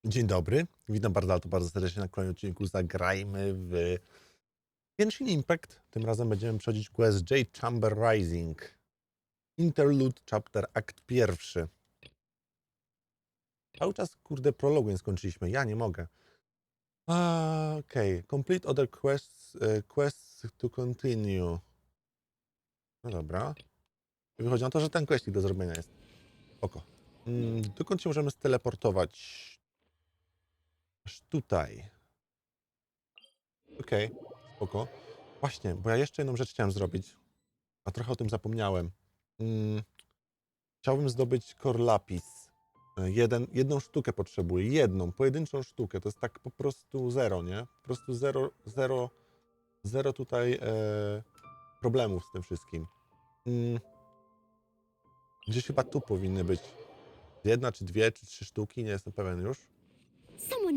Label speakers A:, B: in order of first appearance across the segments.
A: Dzień dobry, witam bardzo serdecznie na kolejnym odcinku Zagrajmy w Genshin Impact. Tym razem będziemy przechodzić quest 𝗏𝗏 Rising. Interlude, chapter, akt pierwszy. Cały czas, kurde, prologu nie skończyliśmy, ja nie mogę. Okej. Complete other quests to continue. No dobra. Wychodzi na to, że ten questik do zrobienia jest. Oko. Dokąd się możemy steleportować? Aż tutaj. Okej, spoko. Właśnie, bo ja jeszcze jedną rzecz chciałem zrobić, a trochę o tym zapomniałem. Chciałbym zdobyć 𝗏𝗏𝘃𝘁. Jedną sztukę potrzebuję, jedną, pojedynczą sztukę. To jest tak po prostu zero, nie? Po prostu zero tutaj problemów z tym wszystkim. Gdzieś chyba tu powinny być jedna, czy dwie, czy trzy sztuki, nie jestem pewien już.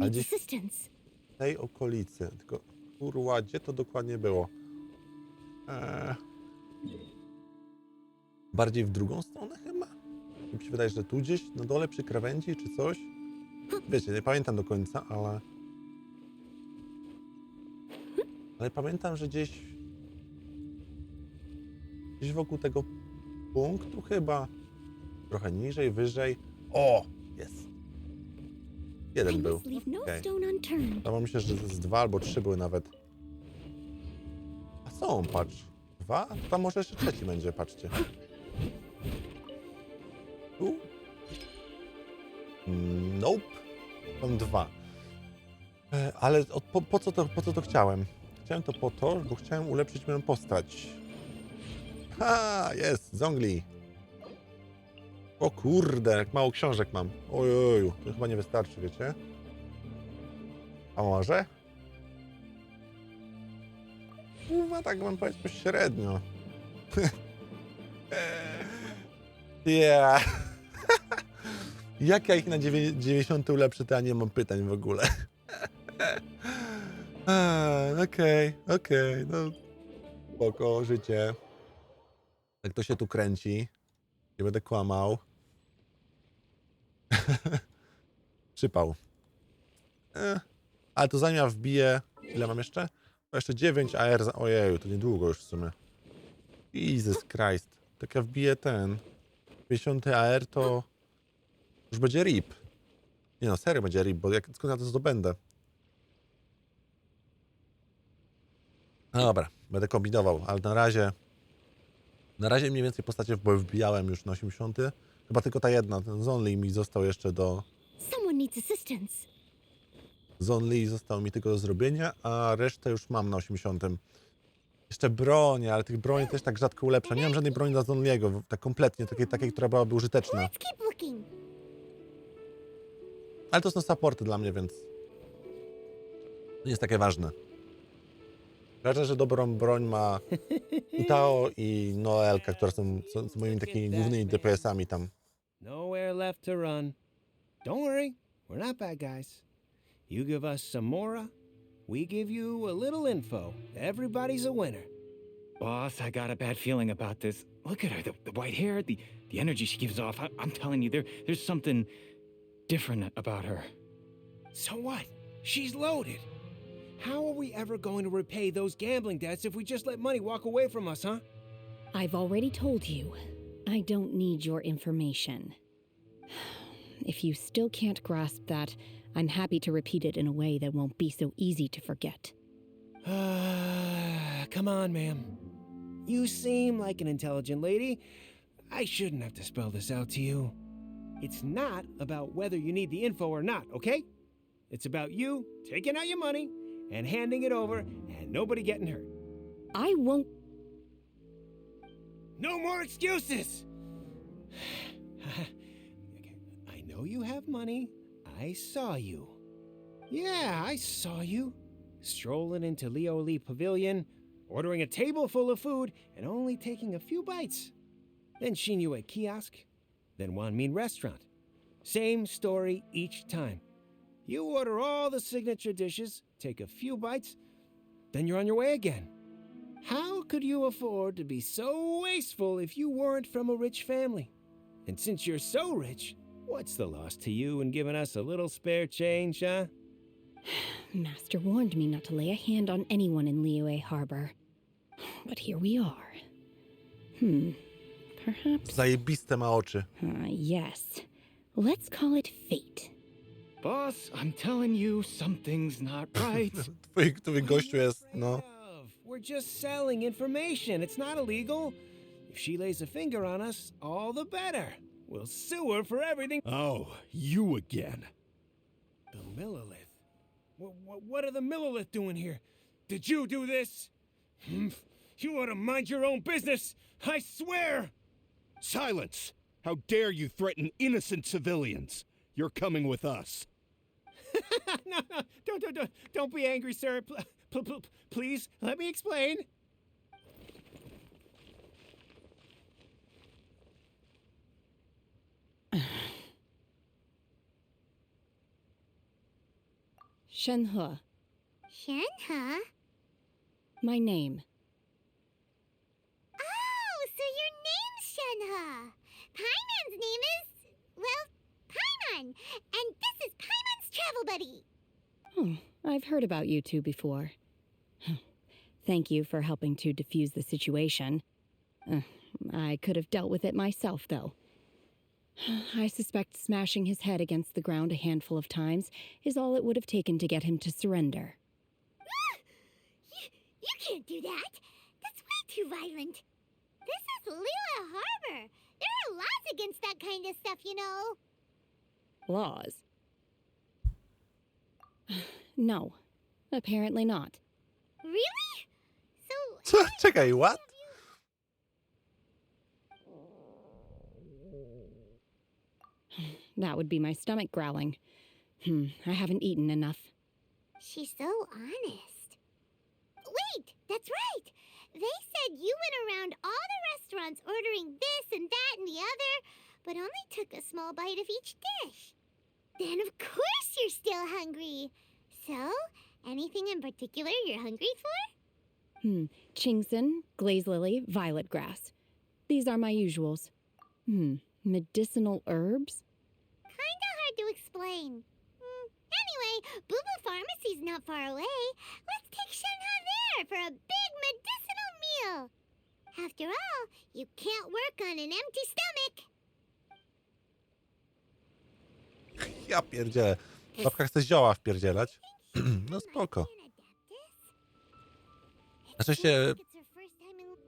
A: Ale gdzieś w tej okolicy, tylko kurwa, gdzie to dokładnie było? Bardziej w drugą stronę chyba? Mi się wydaje, że tu gdzieś na dole przy krawędzi czy coś. Wiecie, nie pamiętam do końca, ale pamiętam, że gdzieś wokół tego punktu chyba. Trochę niżej, wyżej. O! Jest. Jeden był. Okay. Wydawało mi się, że z dwa albo trzy były nawet. A są, patrz. Dwa? Tam może jeszcze trzeci będzie, patrzcie. Tu? Nope. Są dwa. Ale po co to chciałem? Chciałem to po to, bo chciałem ulepszyć moją postać. Ha! Jest! 𝗏𝗏𝘃𝗵𝗶. O kurde, jak mało książek mam. Ojoju, to chyba nie wystarczy, wiecie? A może? Chyba tak bym powiedział średnio. Yeah. Jak ja ich na 90 ulepszę, to ja nie mam pytań w ogóle. Okej, no spoko, życie. Tak to się tu kręci. Nie będę kłamał. Przypał. Ale to zanim ja wbiję... Ile mam jeszcze? Jeszcze 9 AR za... Ojeju, to niedługo już w sumie. Jesus Christ. Tak ja wbiję ten... 50 AR to... Już będzie RIP. Nie no, serio będzie RIP, bo skąd ja to zdobędę? No dobra, będę kombinował, ale na razie... mniej więcej postacie wbijałem już na 80. Chyba tylko ta jedna, ten 𝗏𝗏𝘃𝗵𝗶 mi został jeszcze do... 𝗏𝗏𝘃𝗵𝗶 został mi tylko do zrobienia, a resztę już mam na 80. Jeszcze bronie, ale tych broni też tak rzadko ulepszam. Nie mam żadnej broni dla 𝗏𝗏𝘃𝗵𝗏, tak kompletnie, takiej, która byłaby użyteczna. Ale to są supporty dla mnie, więc... to nie jest takie ważne. Ważne, że dobrą broń ma 𝗏𝗏𝘃𝗵𝗏 i 𝗏𝗏𝘃𝗁, które są moimi takimi głównymi DPS-ami tam.
B: Nowhere left to run. Don't worry, we're not bad guys. You give us some mora, we give you a little info. Everybody's a winner.
C: Boss, I got a bad feeling about this. Look at her, the white hair, the energy she gives off. I'm telling you, there's something different about her.
B: So what? She's loaded. How are we ever going to repay those gambling debts if we just let money walk away from us, huh?
D: I've already told you, I don't need your information. If you still can't grasp that, I'm happy to repeat it in a way that won't be so easy to forget.
B: Come on, ma'am. You seem like an intelligent lady. I shouldn't have to spell this out to you. It's not about whether you need the info or not, okay? It's about you taking out your money and handing it over and nobody getting hurt.
D: I won't...
B: No more excuses! I know you have money. I saw you. Yeah, I saw you. Strolling into 𝗏𝗏𝘃𝗵𝗶 Pavilion, ordering a table full of food, and only taking a few bites. Then seen you at kiosk, then 𝗏𝗏𝘃 restaurant. Same story each time. You order all the signature dishes, take a few bites, then you're on your way again. How could you afford to be so wasteful if you weren't from a rich family? And since you're so rich, What's the loss to you in giving us a little spare change, huh?
D: Master warned me not to lay a hand on anyone in Liyue Harbor. But here we are. Perhaps...
A: Zajebiste ma oczy.
D: Yes. Let's call it fate.
C: Boss, I'm telling you, something's not right.
A: Twój gościu jest, no...
B: We're just selling information. It's not illegal. If she lays a finger on us, all the better. We'll sue her for everything.
E: Oh, you again.
B: The Millilith. What are the Millilith doing here? Did you do this? You ought to mind your own business. I swear.
E: Silence! How dare you threaten innocent civilians? You're coming with us.
B: No, don't be angry, sir. Please, let me explain.
D: Shenhe.
F: Shenhe?
D: My name.
F: Oh, so your name's Shenhe. Paimon's name is, well, Paimon. And this is Paimon's travel buddy.
D: I've heard about you two before. Thank you for helping to defuse the situation. I could have dealt with it myself, though. I suspect smashing his head against the ground a handful of times is all it would have taken to get him to surrender.
F: You can't do that. That's way too violent. This is Liyue Harbor. There are laws against that kind of stuff, you know.
D: Laws? No, apparently not.
F: Really? So...
A: Czekaj, what?
D: That would be my stomach growling. I haven't eaten enough.
F: She's so honest. Wait, that's right. They said you went around all the restaurants ordering this and that and the other, but only took a small bite of each dish. Then of course you're still hungry. So, anything in particular you're hungry for?
D: Chingson, glaze lily, violet grass. These are my usuals. Medicinal herbs?
F: Kinda hard to explain. Anyway, 𝗵𝗆 Pharmacy's not far away. Let's take Shenhe there for a big medicinal meal. After all, you can't work on an empty stomach.
A: Ja pierdzielę. Babka chce zioła wpierdzielać. No spoko. Na szczęście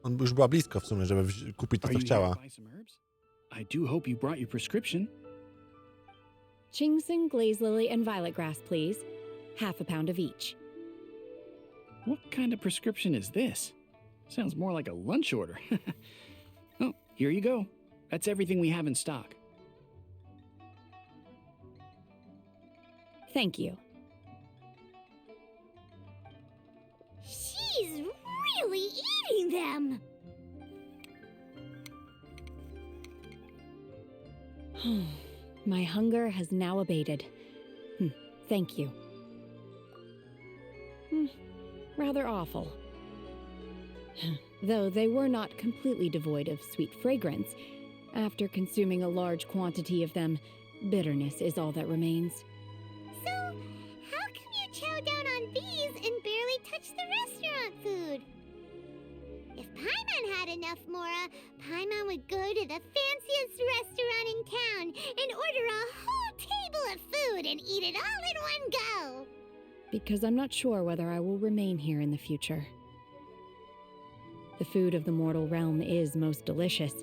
A: on już była blisko w sumie, żeby kupić to, co chciała.
G: I do hope you brought your prescription.
D: Chingson, glaze lily, and violet grass, please. Half a pound of each.
G: What kind of prescription is this? Sounds more like a lunch order. Oh, here you go. That's everything we have in stock.
D: Thank you.
F: She's really eating them.
D: My hunger has now abated. Thank you. Rather awful. Though they were not completely devoid of sweet fragrance, after consuming a large quantity of them, bitterness is all that remains.
F: So, how come you chow down on these and barely touch the restaurant food? If Paimon had enough mora, Paimon would go to the fanciest restaurant in town and order a whole table of food and eat it all in one go.
D: Because I'm not sure whether I will remain here in the future. The food of the mortal realm is most delicious,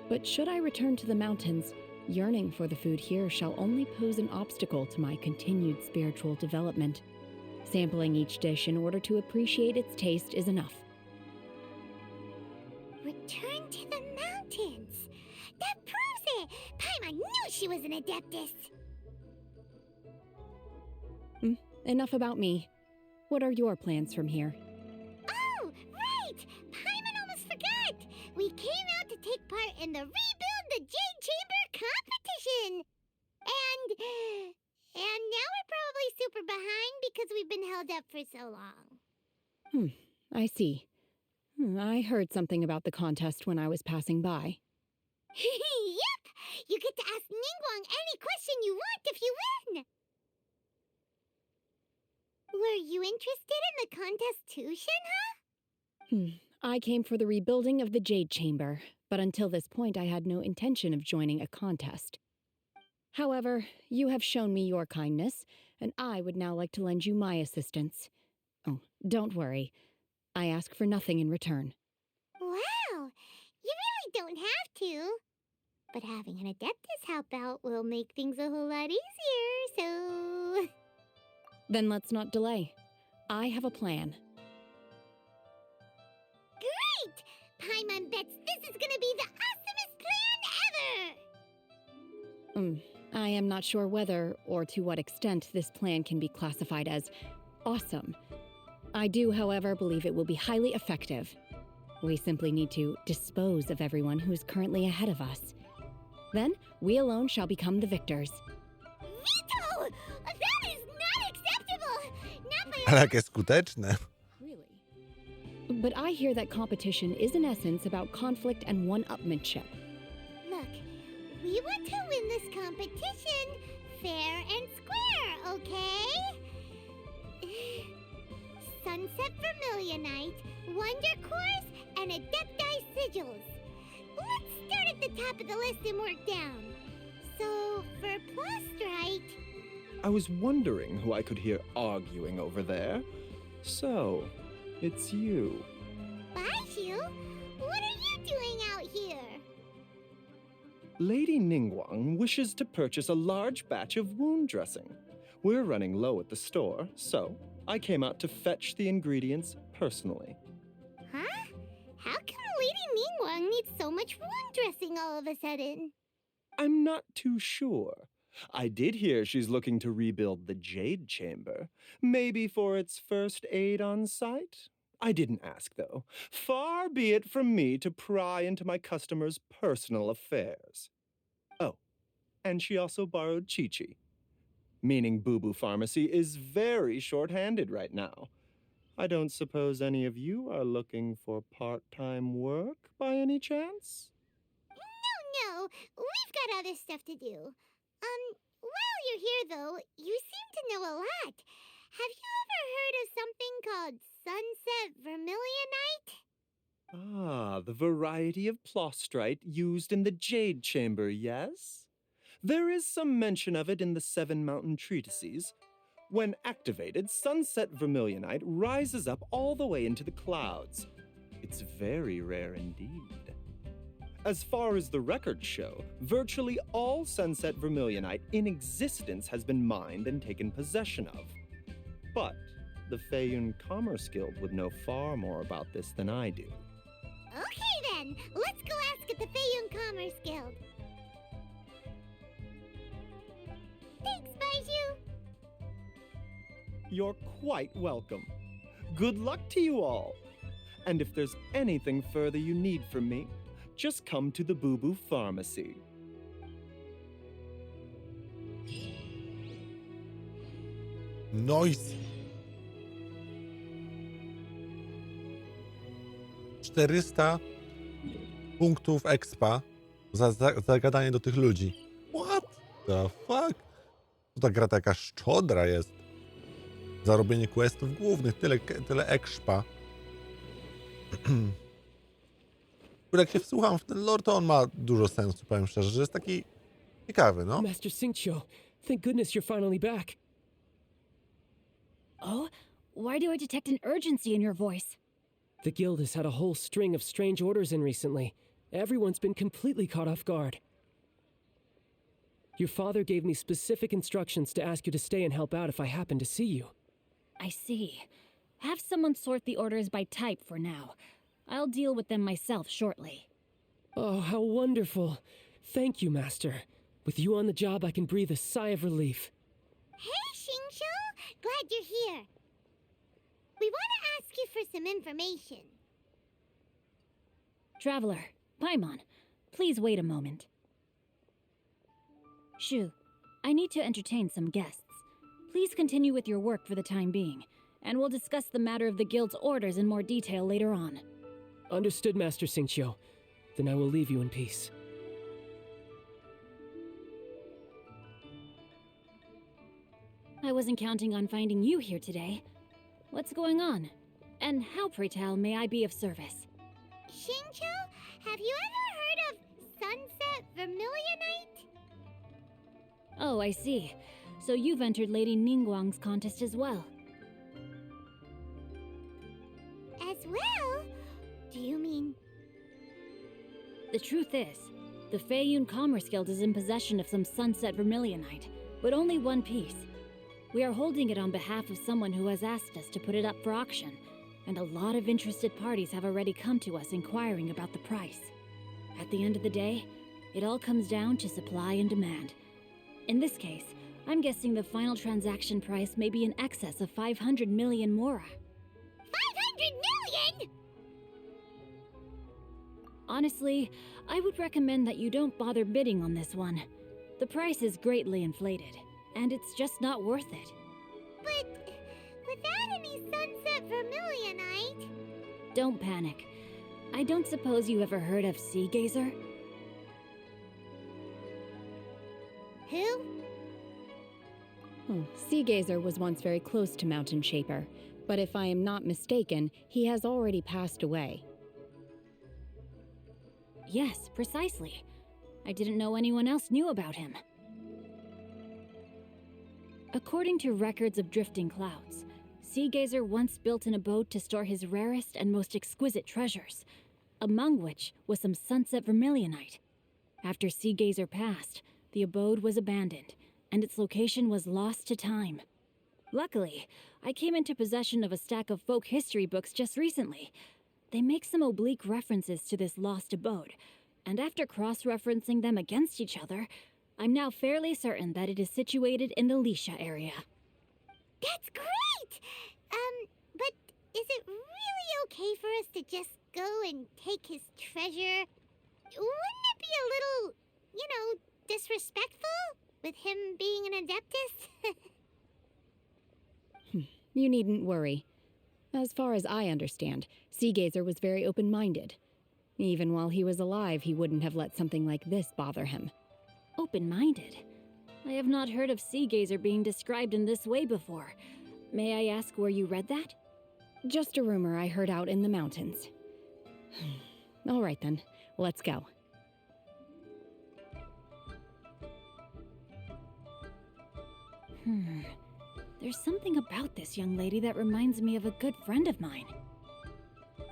D: but should I return to the mountains, yearning for the food here shall only pose an obstacle to my continued spiritual development. Sampling each dish in order to appreciate its taste is enough.
F: Return to the mountains. That proves it. Paimon knew she was an adeptus.
D: Enough about me. What are your plans from here?
F: Oh, right! Paimon almost forgot! We came out to take part in the Rebuild the Jade Chamber competition! And now we're probably super behind because we've been held up for so long.
D: I see. I heard something about the contest when I was passing by.
F: Yep! You get to ask Ningguang any question you want if you win. Were you interested in the contest too, Shinha?
D: I came for the rebuilding of the Jade Chamber, but until this point I had no intention of joining a contest. However, you have shown me your kindness, and I would now like to lend you my assistance. Oh, don't worry. I ask for nothing in return.
F: Wow, you really don't have to. But having an Adeptus help out will make things a whole lot easier, so...
D: Then let's not delay. I have a plan.
F: Great! Paimon bets this is gonna be the awesomest plan ever!
D: I am not sure whether or to what extent this plan can be classified as awesome. I do, however, believe it will be highly effective. We simply need to dispose of everyone who is currently ahead of us. Then, we alone shall become the victors.
F: Veto! That is not acceptable! Not by
A: Ale jakie skuteczne.
D: Really? But I hear that competition is in essence about conflict and one-upmanship.
F: Look, we want to win this competition fair and square, okay? Sunset Vermilionite, Wonder Cores, and Adepti Sigils. Let's start at the top of the list and work down. So, for Plostrite...
H: I was wondering who I could hear arguing over there. So, it's you.
F: Baiju, what are you doing out here?
H: Lady Ningguang wishes to purchase a large batch of wound dressing. We're running low at the store, so I came out to fetch the ingredients personally.
F: Huh? How come Lady Ningguang needs so much wound dressing all of a sudden?
H: I'm not too sure. I did hear she's looking to rebuild the Jade Chamber, maybe for its first aid on site. I didn't ask, though. Far be it from me to pry into my customers' personal affairs. Oh, and she also borrowed Qiqi, meaning Boo Pharmacy is very short-handed right now. I don't suppose any of you are looking for part-time work by any chance?
F: No, we've got other stuff to do. While you're here, though, you seem to know a lot. Have you ever heard of something called Sunset Vermilionite?
H: Ah, the variety of plostrite used in the Jade Chamber, yes? There is some mention of it in the 7 Mountain Treatises. When activated, Sunset Vermilionite rises up all the way into the clouds. It's very rare indeed. As far as the records show, virtually all Sunset Vermilionite in existence has been mined and taken possession of. But the 𝗴𝗰𝗵𝗆 would know far more about this than I do.
F: Okay then, let's go ask at the 𝗴𝗰𝗵𝗃. Thanks, Baiju.
H: You're quite welcome. Good luck to you all. And if there's anything further you need from me, just come to the Boo Pharmacy.
A: Nice. 400 punktów expa za gadanie do tych ludzi. What the fuck? To ta gra taka szczodra jest. Za robienie questów głównych, tyle expa. Jak się wsłucham w ten lore, to on ma dużo sensu, powiem szczerze, że jest taki ciekawy, no.
I: Master 𝗏𝗃𝗁, thank goodness you're finally back.
D: Oh? Why do I detect an urgency in your voice?
I: The guild has had a whole string of strange orders in recently. Everyone's been completely caught off guard. Your father gave me specific instructions to ask you to stay and help out if I happen to see you.
D: I see. Have someone sort the orders by type for now. I'll deal with them myself shortly.
I: Oh, how wonderful. Thank you, Master. With you on the job, I can breathe a sigh of relief.
F: Hey, Xingqiu! Glad you're here. We want to ask you for some information.
D: Traveler, Paimon, please wait a moment. Shu, I need to entertain some guests. Please continue with your work for the time being, and we'll discuss the matter of the guild's orders in more detail later on.
I: Understood, Master 𝗏𝗏𝗃𝗁. Then I will leave you in peace.
D: I wasn't counting on finding you here today. What's going on? And how, pray tell, may I be of service?
F: Xingqiu, have you ever heard of Sunset Vermilionite?
D: Oh, I see. So you've entered Lady Ningguang's contest as well.
F: As well? Do you mean...
D: The truth is, the 𝗴𝗰𝗵𝗺𝗃 is in possession of some Sunset Vermilionite, but only one piece. We are holding it on behalf of someone who has asked us to put it up for auction, and a lot of interested parties have already come to us inquiring about the price. At the end of the day, it all comes down to supply and demand. In this case, I'm guessing the final transaction price may be in excess of 500 million mora.
F: 500 million?!
D: Honestly, I would recommend that you don't bother bidding on this one. The price is greatly inflated, and it's just not worth it.
F: But without any Sunset Vermilionite...
D: Don't panic. I don't suppose you ever heard of 𝗏𝗏𝘅?
F: Who?
D: 𝗏𝗏𝘅 was once very close to Mountain Shaper, but if I am not mistaken, he has already passed away. Yes, precisely. I didn't know anyone else knew about him. According to records of drifting clouds, 𝗏𝗏𝘅 once built an abode to store his rarest and most exquisite treasures, among which was some Sunset Vermilionite. After 𝗏𝗏𝘅 passed, the abode was abandoned, and its location was lost to time. Luckily, I came into possession of a stack of folk history books just recently. They make some oblique references to this lost abode, and after cross-referencing them against each other, I'm now fairly certain that it is situated in the Lisha area.
F: That's great! But is it really okay for us to just go and take his treasure? Wouldn't it be a little, disrespectful? With him being an Adeptus?
D: You needn't worry. As far as I understand, 𝗏𝗏𝘅 was very open-minded. Even while he was alive, he wouldn't have let something like this bother him. Open-minded? I have not heard of 𝗏𝗏𝘅 being described in this way before. May I ask where you read that? Just a rumor I heard out in the mountains. All right then, let's go. There's something about this young lady that reminds me of a good friend of mine.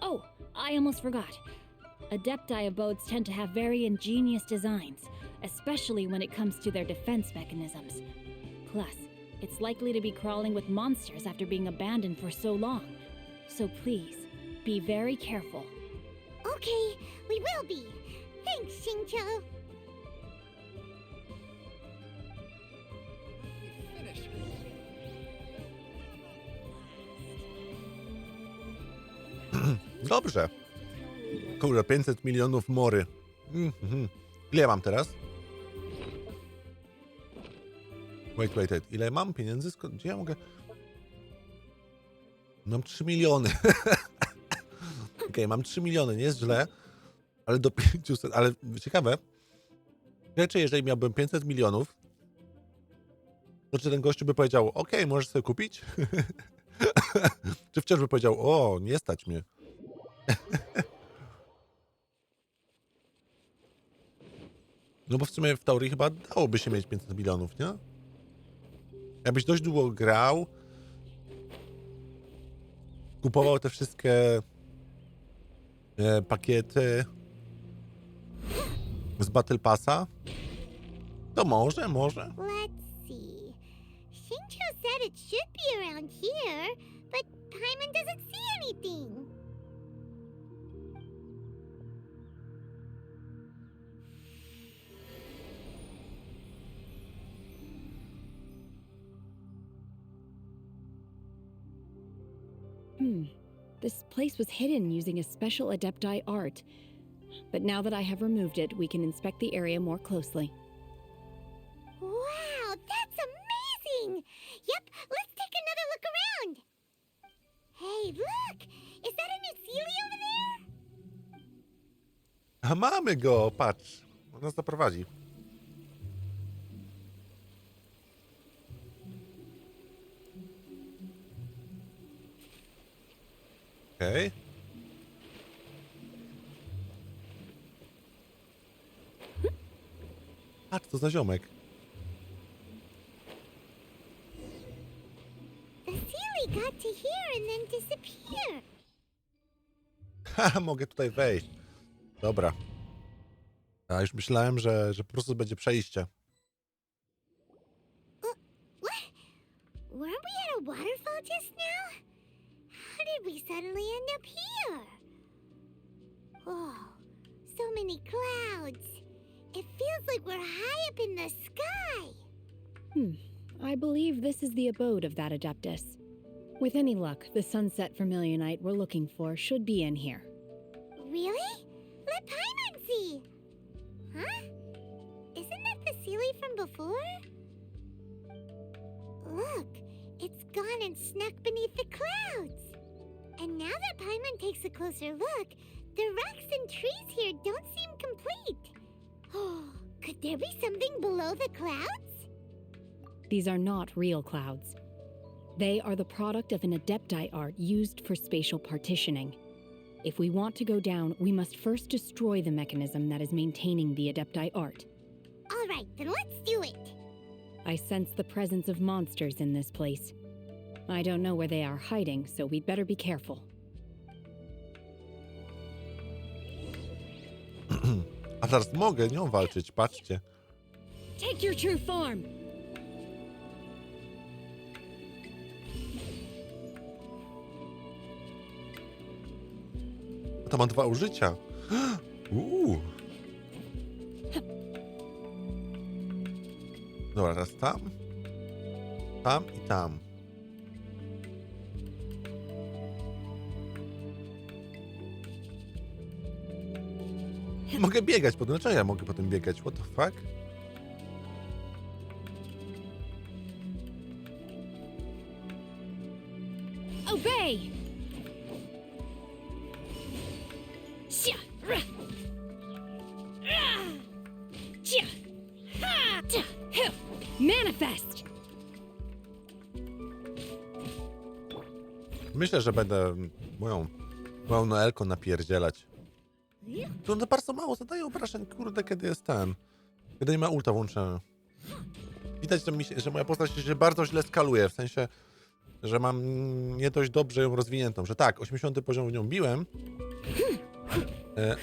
D: Oh, I almost forgot. Adepti abodes tend to have very ingenious designs, especially when it comes to their defense mechanisms. Plus, it's likely to be crawling with monsters after being abandoned for so long. So please, be very careful.
F: Okay, we will be. Thanks, Xingqiu.
A: Dobrze. Kurde, 500 milionów mory. Ile ja mam teraz? Wait. Ile mam pieniędzy? Gdzie ja mogę? Mam 3 miliony. Okej, mam 3 miliony, nie jest źle. Ale do 500, ale ciekawe. Wiecie, jeżeli miałbym 500 milionów, to czy ten gościu by powiedział, okej, możesz sobie kupić? Czy wciąż by powiedział, o, nie stać mnie. No bo w sumie w teorii chyba dałoby się mieć 500 milionów, nie? Jakbyś dość długo grał, kupował te wszystkie pakiety z Battle Passa, to może.
F: Let's see. Xingqiu said it should be around here, but Paimon doesn't see anything.
D: This place was hidden using a special Adepti art. But now that I have removed it, we can inspect the area more closely.
F: Wow, that's amazing! Yep, let's take another look around. Hey, look! Is that a new Sealy over there?
A: A mamy go, patrz. On nas zaprowadzi. Okej. Patrz, co za ziomek.
F: The Sealy got to here and then disappear.
A: Haha, mogę tutaj wejść. Dobra. Ja już myślałem, że po prostu będzie przejście.
F: What? Weren't we at a waterfall just now? How did we suddenly end up here? Oh, so many clouds. It feels like we're high up in the sky.
D: I believe this is the abode of that Adeptus. With any luck, the sunset vermilionite we're looking for should be in here.
F: Really? Let Paimon see. Huh? Isn't that the Sealy from before? Look, it's gone and snuck beneath the clouds. And now that Paimon takes a closer look, the rocks and trees here don't seem complete. Oh, could there be something below the clouds?
D: These are not real clouds. They are the product of an Adepti art used for spatial partitioning. If we want to go down, we must first destroy the mechanism that is maintaining the Adepti art.
F: All right, then let's do it.
D: I sense the presence of monsters in this place. I don't know where they are hiding, so we'd better be careful.
A: A zaraz mogę nią walczyć, patrzcie.
D: Take your true form!
A: To ma 2 użycia. Dobra, teraz tam. Tam i tam. Mogę biegać potem. Dlaczego ja mogę potem biegać? What the fuck?
D: Obey! Manifest!
A: Myślę, że będę moją Noelką napierdzielać. To one bardzo mało zadaje obrażeń, kurde, kiedy jest ten. Kiedy nie ma ulta włączone. Widać, że moja postać się bardzo źle skaluje, w sensie, że mam nie dość dobrze ją rozwiniętą. Że tak, 80 poziom w nią biłem,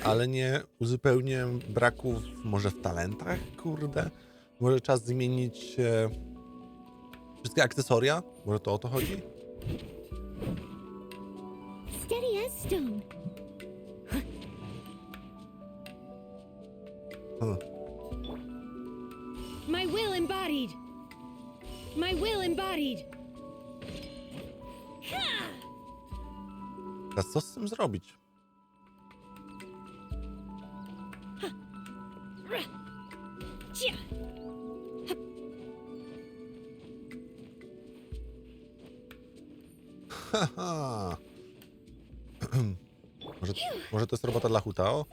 A: ale nie uzupełniłem braków może w talentach, kurde. Może czas zmienić wszystkie akcesoria? Może to o to chodzi?
F: Steady as stone.
D: My will embodied! My will embodied!
A: Teraz co z tym zrobić? Haha. Może to jest robota dla 𝗏𝗆?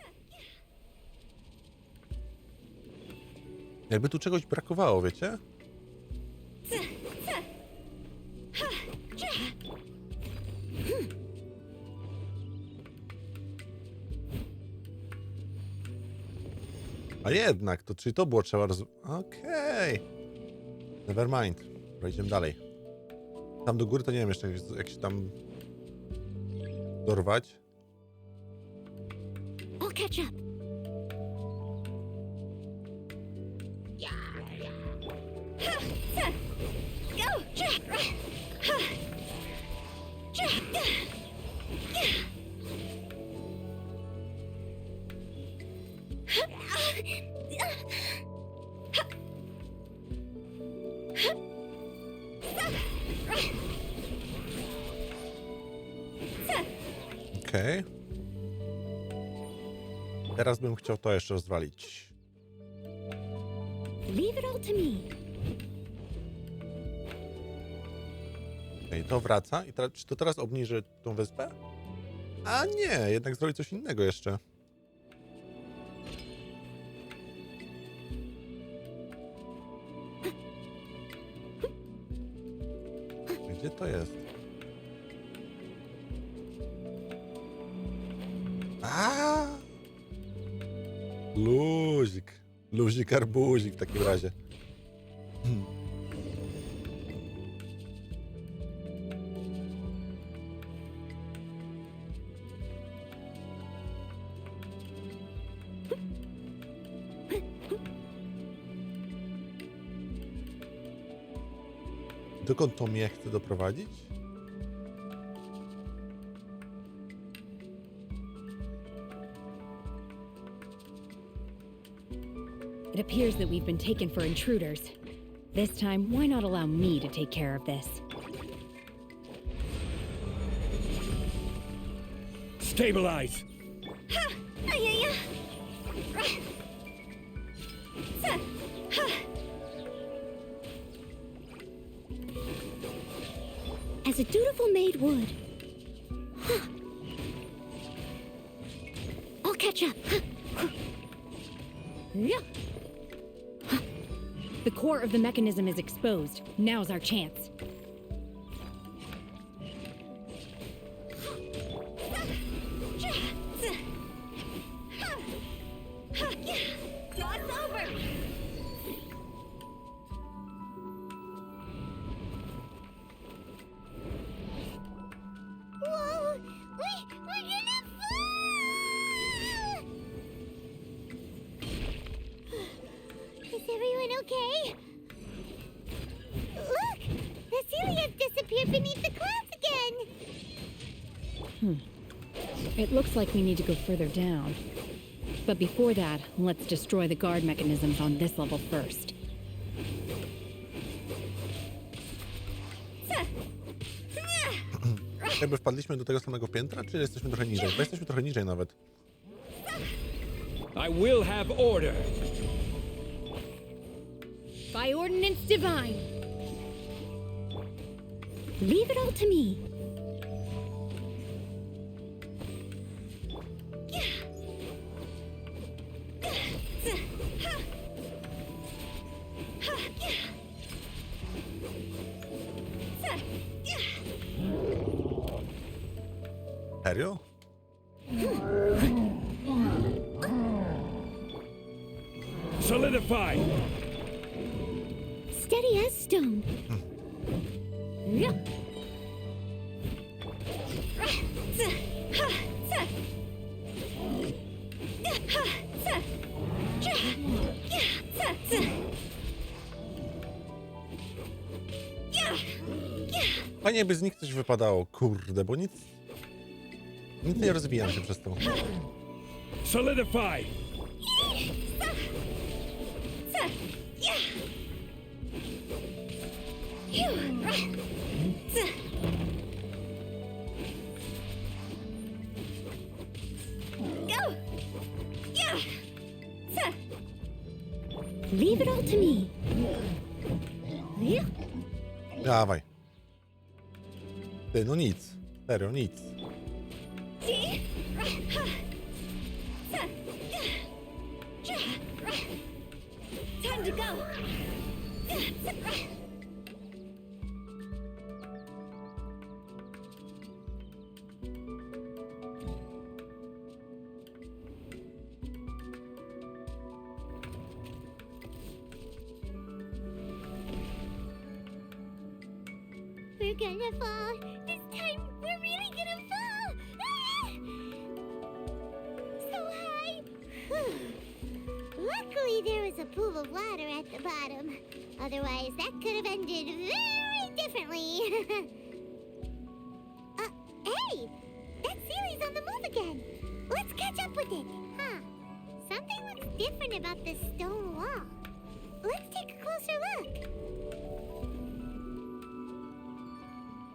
A: Jakby tu czegoś brakowało, wiecie? A jednak, to czyli to było trzeba Okej. Nevermind. Dobra, idziemy dalej. Tam do góry to nie wiem jeszcze jak się tam dorwać.
F: I'll catch up.
A: Okej. Teraz bym chciał to jeszcze rozwalić.
F: Leave it all to me.
A: Okej, to wraca. I czy to teraz obniży tą wyspę? A nie, jednak zrobi coś innego jeszcze. Gdzie to jest? Luzik. Luzik, arbuzik w takim razie. Dokąd to mnie chce doprowadzić?
D: It appears that we've been taken for intruders. This time, why not allow me to take care of this?
E: Stabilize!
F: As a dutiful maid would. I'll catch up.
D: The core of the mechanism is exposed. Now's our chance.
F: Whoa! We're gonna fall! Is everyone okay? Look! The Celia's disappeared beneath the clouds again!
D: It looks like we need to go further down. But before that, let's destroy the guard mechanisms on this level first.
A: Jakby wpadliśmy do tego samego piętra, czy jesteśmy trochę niżej? Bo jesteśmy trochę niżej nawet.
E: I will have order!
D: By ordinance divine! Leave it all to me.
A: Serio?
E: Solidify!
F: Steady as stone.
A: Fajnie, jakby z nich coś wypadało, kurde, bo nic nie rozwijam się przez to.
E: Solidify!
F: Leave it all to me.
A: Dawaj. Ty, no nic. Serio, nic.
F: Time to go. We're gonna fall. This time, we're really gonna fall. Ah! So high. Luckily, there was a pool of water at the bottom. Otherwise, that could have ended very differently. Hey! That Sealy's on the move again. Let's catch up with it. Huh. Something looks different about this stone wall. Let's take a closer look.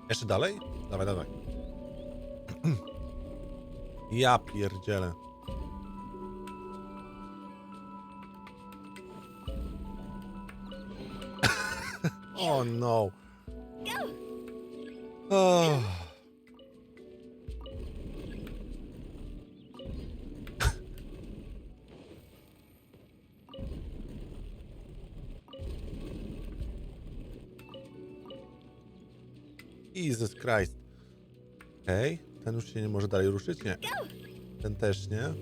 A: Jeszcze dalej? Dawaj, dawaj. Ja pierdzielę. Oh no. Oh. Jesus Christ. Okej, ten już się nie może dalej ruszyć? Nie. Ten też nie.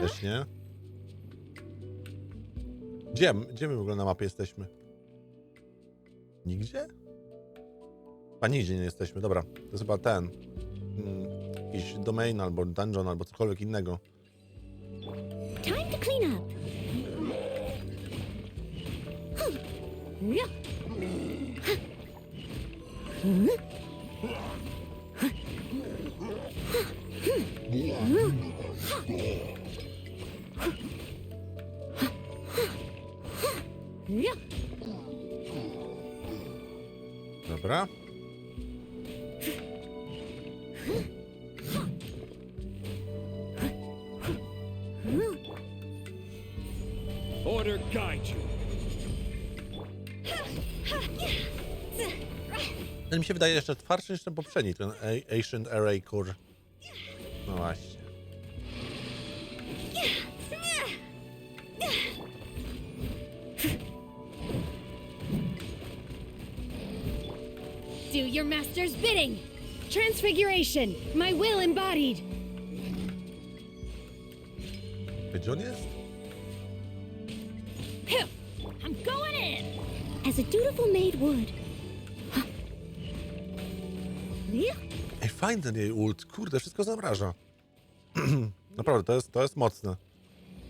A: Też nie. Gdzie my w ogóle na mapie jesteśmy? Nigdzie? A nigdzie nie jesteśmy, dobra. To jest chyba ten. Jakiś domain albo dungeon albo cokolwiek innego.
F: Time to clean up.
A: Dobra.
E: Order guide you.
A: Ten mi się wydaje jeszcze twardszy niż ten poprzedni, ten Ancient Array Core. No właśnie.
D: Do your master's bidding! Transfiguration! My will embodied!
A: Gdzie on jest?
D: I'm going in!
F: As a dutiful maid would.
A: Ej, fajny ten jej ult. Kurde, wszystko zamraża. Naprawdę, to jest mocne.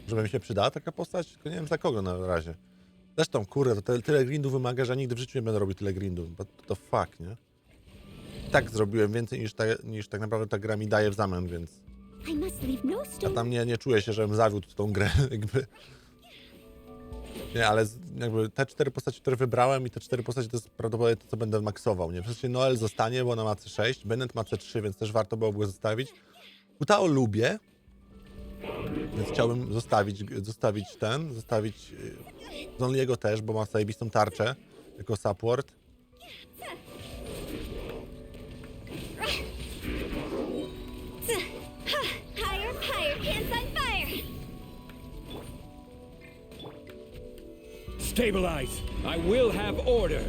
A: Żeby mi się przydała taka postać, tylko nie wiem dla kogo na razie. Zresztą, kurde, to tyle grindu wymaga, że ja nigdy w życiu nie będę robił tyle grindu. Bo to fuck, nie? Tak zrobiłem więcej niż tak naprawdę ta gra mi daje w zamian, więc...
F: I must leave no
A: Ja
F: stone.
A: tam nie czuję się, żebym zawiódł tą grę, jakby... Nie, ale jakby te 4 postacie, które wybrałem i te 4 postacie to jest prawdopodobnie to, co będę maksował, nie? W sensie Noel zostanie, bo ona ma C6, Bennett ma C3, więc też warto byłoby go zostawić. 𝗏𝗏 lubię, więc chciałbym zostawić Zonliego też, bo ma zajebistą tarczę jako support.
F: Higher, higher, pants on fire.
E: Stabilize. I will have order.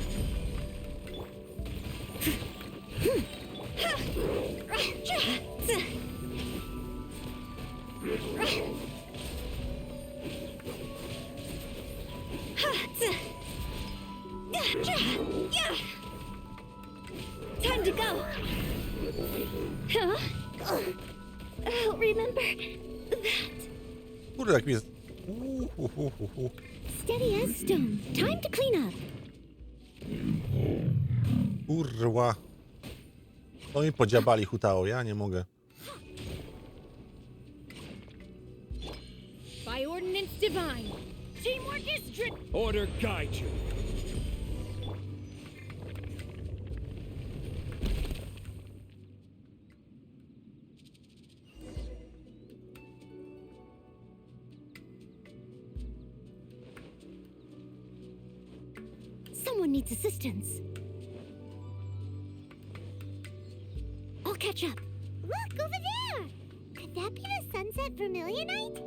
F: Time to go. Huh? I'll remember that.
A: Kurde, jak mi jest...
F: Steady as stone. Time to clean up.
A: Kurwa. No mi podziabali 𝗏𝗏, ja nie mogę.
D: By ordinance divine! Teamwork is
E: Order guide you.
F: Someone needs assistance. I'll catch up. Look, over there! Could that be the sunset vermilionite?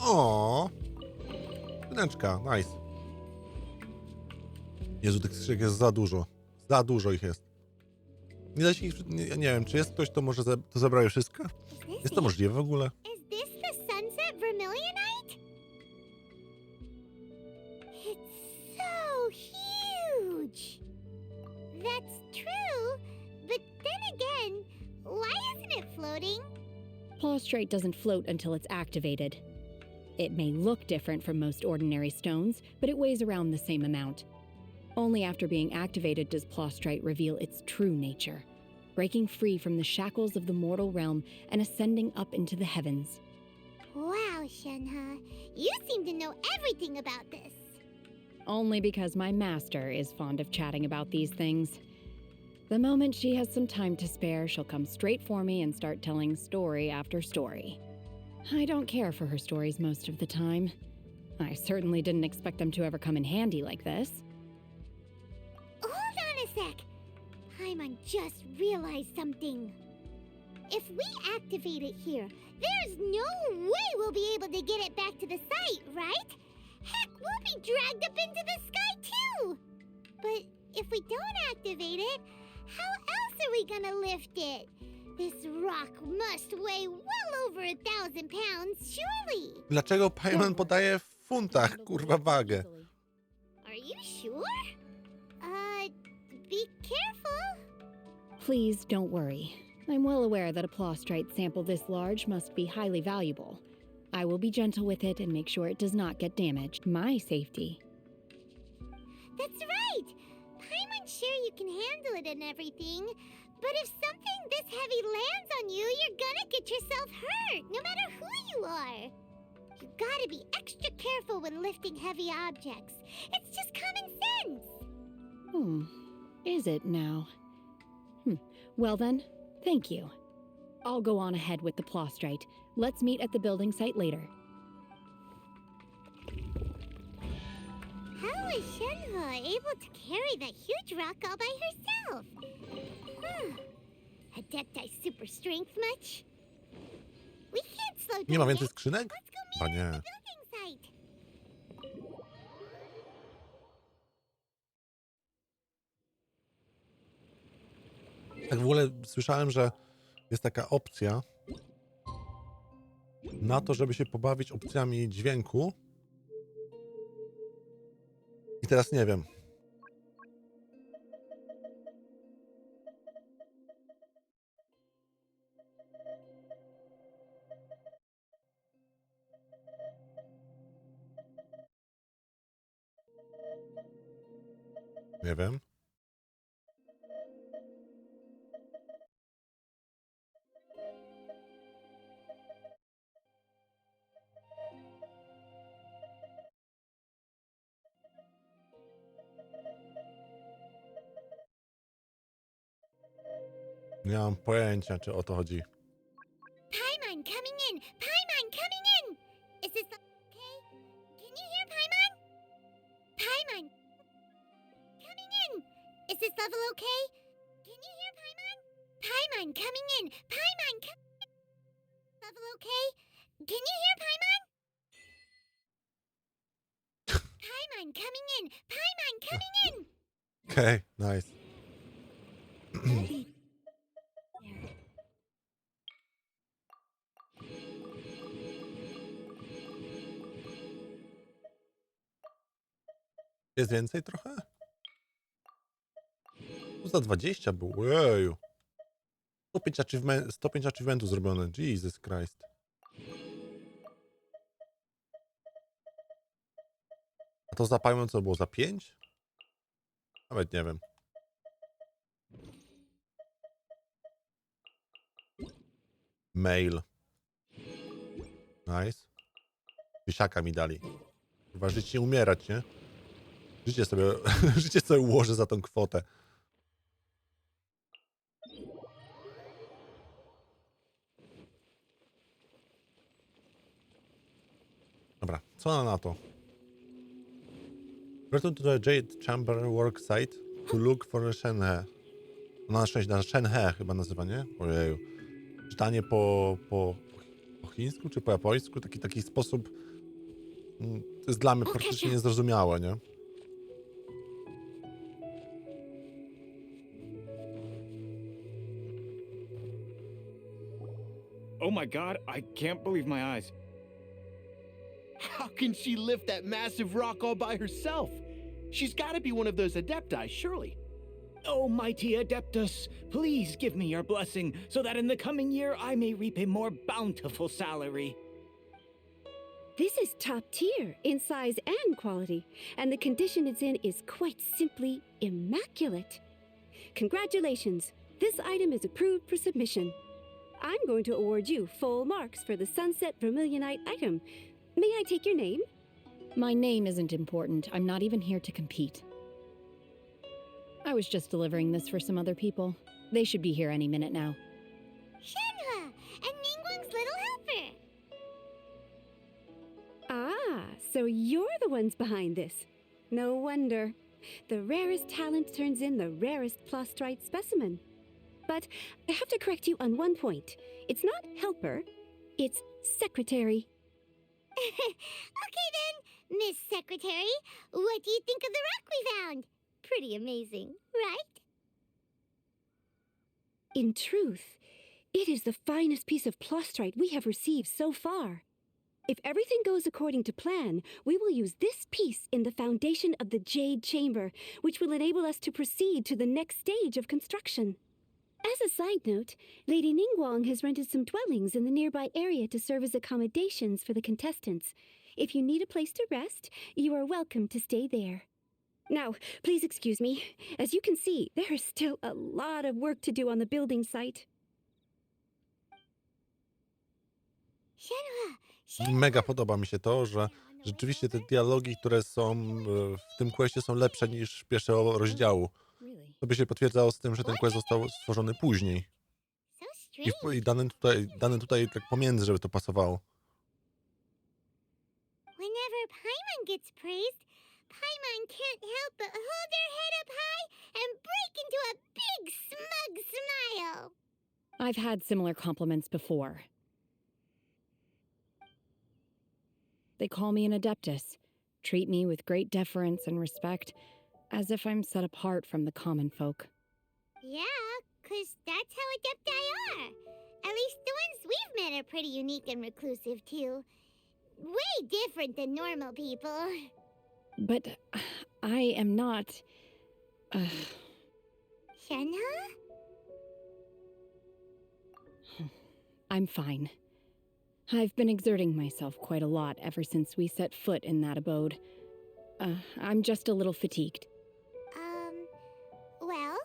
A: O, Ryneczka, nice. Jezu, tych skrzynek jest za dużo. Za dużo ich jest. Nie da się ich... Nie wiem, czy jest ktoś, kto może to zabrał je wszystko? Jest to możliwe w ogóle?
F: Is this the sunset vermilionite? It's so huge. That's true, but then again, why isn't it floating?
D: Prostrate doesn't float until it's activated. It may look different from most ordinary stones, but it weighs around the same amount. Only after being activated does Prostrate reveal its true nature, breaking free from the shackles of the mortal realm and ascending up into the heavens.
F: Wow, Shenhe, you seem to know everything about this.
D: Only because my master is fond of chatting about these things. The moment she has some time to spare, she'll come straight for me and start telling story after story. I don't care for her stories most of the time. I certainly didn't expect them to ever come in handy like this.
F: Hold on a sec. Paimon just realized something. If we activate it here, there's no way we'll be able to get it back to the site, right? Heck, we'll be dragged up into the sky too! But if we don't activate it, how else are we gonna lift it? This rock must weigh well over 1,000 pounds, surely!
A: Dlaczego Paimon podaje w funtach, kurwa, wagę?
F: Are you sure? Be careful.
D: Please don't worry. I'm well aware that a 𝗏𝗆strite sample this large must be highly valuable. I will be gentle with it and make sure it does not get damaged. My safety.
F: That's right! Paimon's sure you can handle it and everything, but if something this heavy lands on you, you're gonna get yourself hurt, no matter who you are. You gotta be extra careful when lifting heavy objects. It's just common sense.
D: Is it now? Well then, thank you. I'll go on ahead with the 𝗏𝗆strite. Let's meet at the building site later.
F: How was 𝗏𝗏 able to carry that huge rock all by herself? Adepti super strength much? We can't slow down.
A: Nie ma więcej
F: yet.
A: skrzynek?
F: Let's go
A: Chyba
F: meet her
A: nie.
F: at the building site.
A: Tak w ogóle słyszałem, że jest taka opcja na to, żeby się pobawić opcjami dźwięku. I teraz nie wiem. Nie wiem. Nie mam pojęcia, czy o to chodzi.
F: Paimon coming in! Paimon coming in! Is this okay? Can you hear Paimon? Paimon coming in! Is this level okay? Can you hear Paimon? Paimon coming in! Paimon coming in! Level okay? Can you hear Paimon? Paimon coming in! Paimon coming in!
A: Okej, nice. Jest więcej trochę? Tu za 20 było, jeju. 105 achievementów zrobione, Jesus Christ. A to za Paimon co było, za 5? Nawet nie wiem. Mail. Nice. Tysiaka mi dali. Chyba żyć nie umierać, nie? Życie sobie, życie sobie ułożę za tą kwotę. Dobra, co ona na to? Return to the Jade Chamber work site to look for 𝗏𝗏. Ona na 𝗏𝗏 chyba nazywa, nie? Ojeju. Czytanie po chińsku czy po japońsku, taki sposób to jest dla mnie praktycznie niezrozumiałe, nie?
C: Oh my god, I can't believe my eyes.
E: How can she lift that massive rock all by herself? She's got to be one of those adepti, surely.
C: Oh, mighty Adeptus, please give me your blessing so that in the coming year I may reap a more bountiful salary.
J: This is top tier in size and quality, and the condition it's in is quite simply immaculate. Congratulations! This item is approved for submission. I'm going to award you full marks for the Sunset Vermilionite item. May I take your name?
D: My name isn't important. I'm not even here to compete. I was just delivering this for some other people. They should be here any minute now.
F: 𝗏𝗏 and Ningguang's little helper.
J: Ah, so you're the ones behind this. No wonder. The rarest talent turns in the rarest 𝗏𝗆strite specimen. But I have to correct you on one point. It's not helper, it's secretary.
F: Okay then, Miss Secretary, what do you think of the rock we found? Pretty amazing, right?
J: In truth, it is the finest piece of 𝗏𝗆strite we have received so far. If everything goes according to plan, we will use this piece in the foundation of the Jade Chamber, which will enable us to proceed to the next stage of construction. As a side note, Lady Ningguang has rented some dwellings in the nearby area to serve as accommodations for the contestants. If you need a place to rest, you are welcome to stay there. Now, please excuse me. As you can see, there is still a lot of work to do on the building site.
A: Mega podoba mi się to, że rzeczywiście te dialogi, które są w tym questie, są lepsze niż pierwszego rozdziału. To by się potwierdzało z tym, że ten quest został stworzony później. I dane tutaj tak pomiędzy, żeby to pasowało.
F: Whenever Paimon gets praised, Paimon can't help but hold their head up high and break into a big smug smile.
D: I've had similar compliments before. They call me an adeptus, treat me with great deference and respect, as if I'm set apart from the common folk.
F: Yeah, 'cause that's how adepti are. At least the ones we've met are pretty unique and reclusive, too. Way different than normal people.
D: But I am not...
F: Shenhe?
D: I'm fine. I've been exerting myself quite a lot ever since we set foot in that abode. I'm just a little fatigued.
F: Well,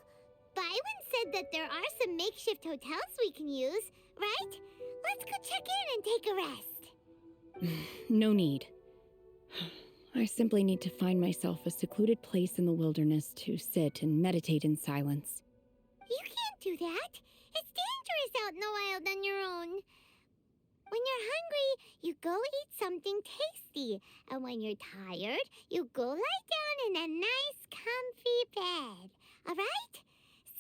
F: Byron said that there are some makeshift hotels we can use, right? Let's go check in and take a rest.
D: No need. I simply need to find myself a secluded place in the wilderness to sit and meditate in silence.
F: You can't do that. It's dangerous out in the wild on your own. When you're hungry, you go eat something tasty. And when you're tired, you go lie down in a nice, comfy bed. All right?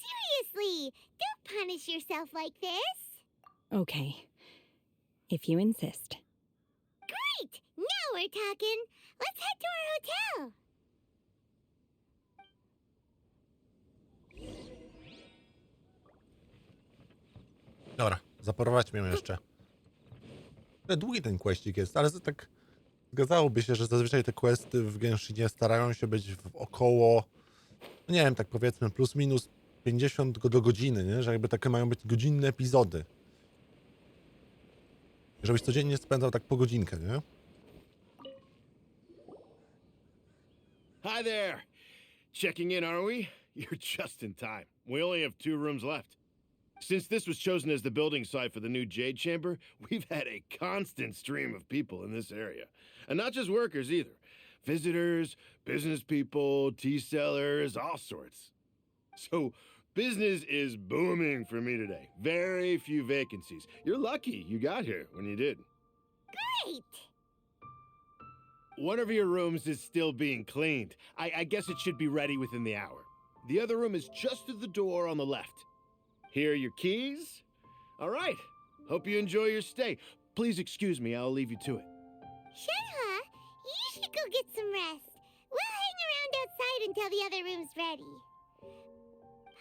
F: Seriously, don't punish yourself like this.
D: Okay. If you insist.
F: Great! Now we're talking. Let's head to our hotel.
A: Dobra, zaprowadźmy ją jeszcze. Długi ten questik jest, ale tak zgadzałoby się, że zazwyczaj te questy w Genshinie starają się być w około, no nie wiem, tak powiedzmy plus minus 50 do godziny, nie? Że jakby takie mają być godzinne epizody. Żebyś codziennie spędzał tak po godzinkę, nie?
E: Hi there. Checking in, are we? You're just in time. We only have 2 rooms left. Since this was chosen as the building site for the new Jade Chamber, we've had a constant stream of people in this area. And not just workers either. Visitors, business people, tea sellers, all sorts. So business is booming for me today. Very few vacancies. You're lucky you got here when you did.
F: Great!
E: One of your rooms is still being cleaned. I guess it should be ready within the hour. The other room is just through the door on the left. Here are your keys. All right. Hope you enjoy your stay. Please excuse me, I'll leave you to it.
F: Shenhe, you should go get some rest. We'll hang around outside until the other room's ready.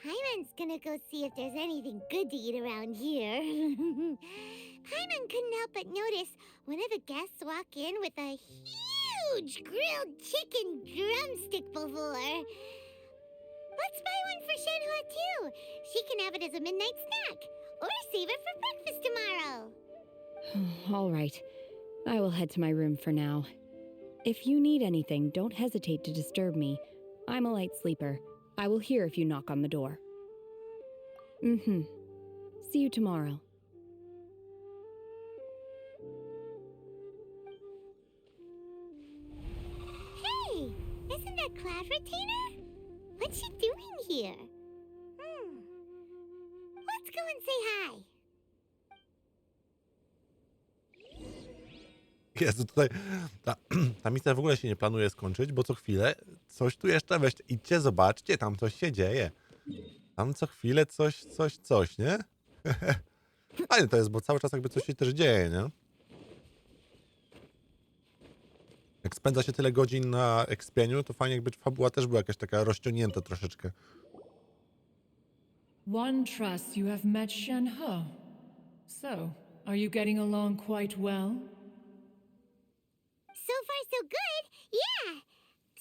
F: Paimon's gonna go see if there's anything good to eat around here. Paimon couldn't help but notice one of the guests walk in with a huge grilled chicken drumstick before. Let's buy one for Shenhe too. She can have it as a midnight snack. Or save it for breakfast tomorrow.
D: All right. I will head to my room for now. If you need anything, don't hesitate to disturb me. I'm a light sleeper. I will hear if you knock on the door. See you tomorrow.
F: Hey, isn't that Cloud Retainer? What's she doing here? Let's go and say hi.
A: Jezu, tutaj ta misja w ogóle się nie planuje skończyć, bo co chwilę coś tu jeszcze weźcie. Idźcie, zobaczcie, tam coś się dzieje. Tam co chwilę coś, nie? Fajne to jest, bo cały czas jakby coś się też dzieje, nie? Jak spędza się tyle godzin na ekspieniu, to fajnie jakby fabuła też była jakaś taka rozciągnięta troszeczkę.
K: One trusts you have met Shen-He. So, are you getting along quite well?
F: So far, so good. Yeah.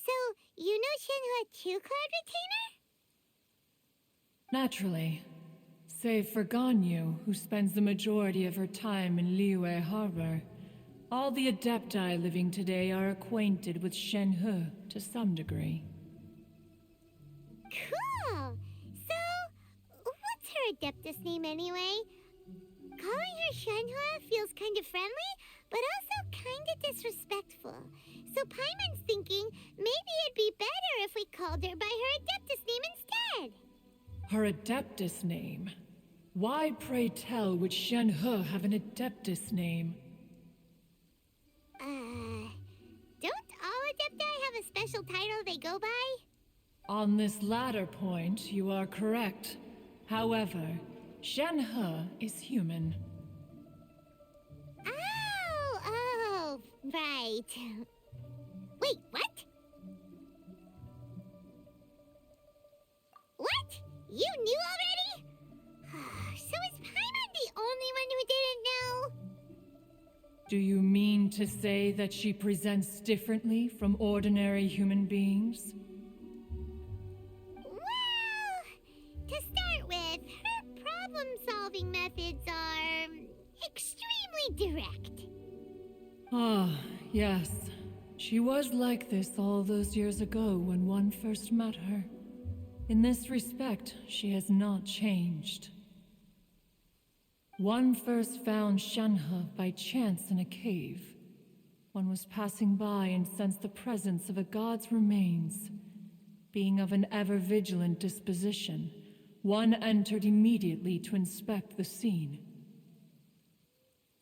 F: So, you know 𝗏𝗏𝘃𝗁𝘂 retainer?
K: Naturally. Save for Ganyu, who spends the majority of her time in Liyue Harbor, all the Adepti living today are acquainted with Shen-He to some degree.
F: Cool. So, what's her Adeptus name anyway? Calling her Shen-He feels kind of friendly, but also kind of disrespectful. So Paimon's thinking maybe it'd be better if we called her by her Adeptus name instead.
K: Her Adeptus name? Why, pray tell, would Shen-He have an Adeptus name?
F: Don't all Adepti have a special title they go by?
K: On this latter point, you are correct. However, Shen-He is human.
F: Oh, right. Wait, what? What? You knew already? So is Paimon the only one who didn't know?
K: Do you mean to say that she presents differently from ordinary human beings?
F: Well, to start with, her problem-solving methods are extremely direct.
K: Ah, yes. She was like this all those years ago when one first met her. In this respect, she has not changed. One first found Shen-He by chance in a cave. One was passing by and sensed the presence of a god's remains. Being of an ever-vigilant disposition, one entered immediately to inspect the scene.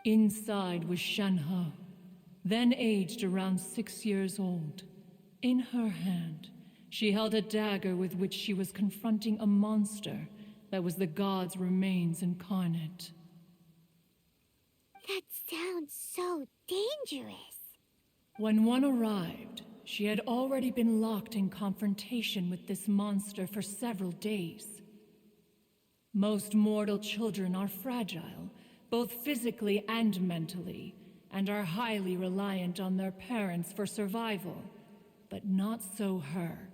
K: Inside was Shen-He, then aged around 6 years old. In her hand, she held a dagger with which she was confronting a monster that was the god's remains incarnate.
F: That sounds so dangerous.
K: When one arrived, she had already been locked in confrontation with this monster for several days. Most mortal children are fragile, both physically and mentally, and are highly reliant on their parents for survival, but not so her.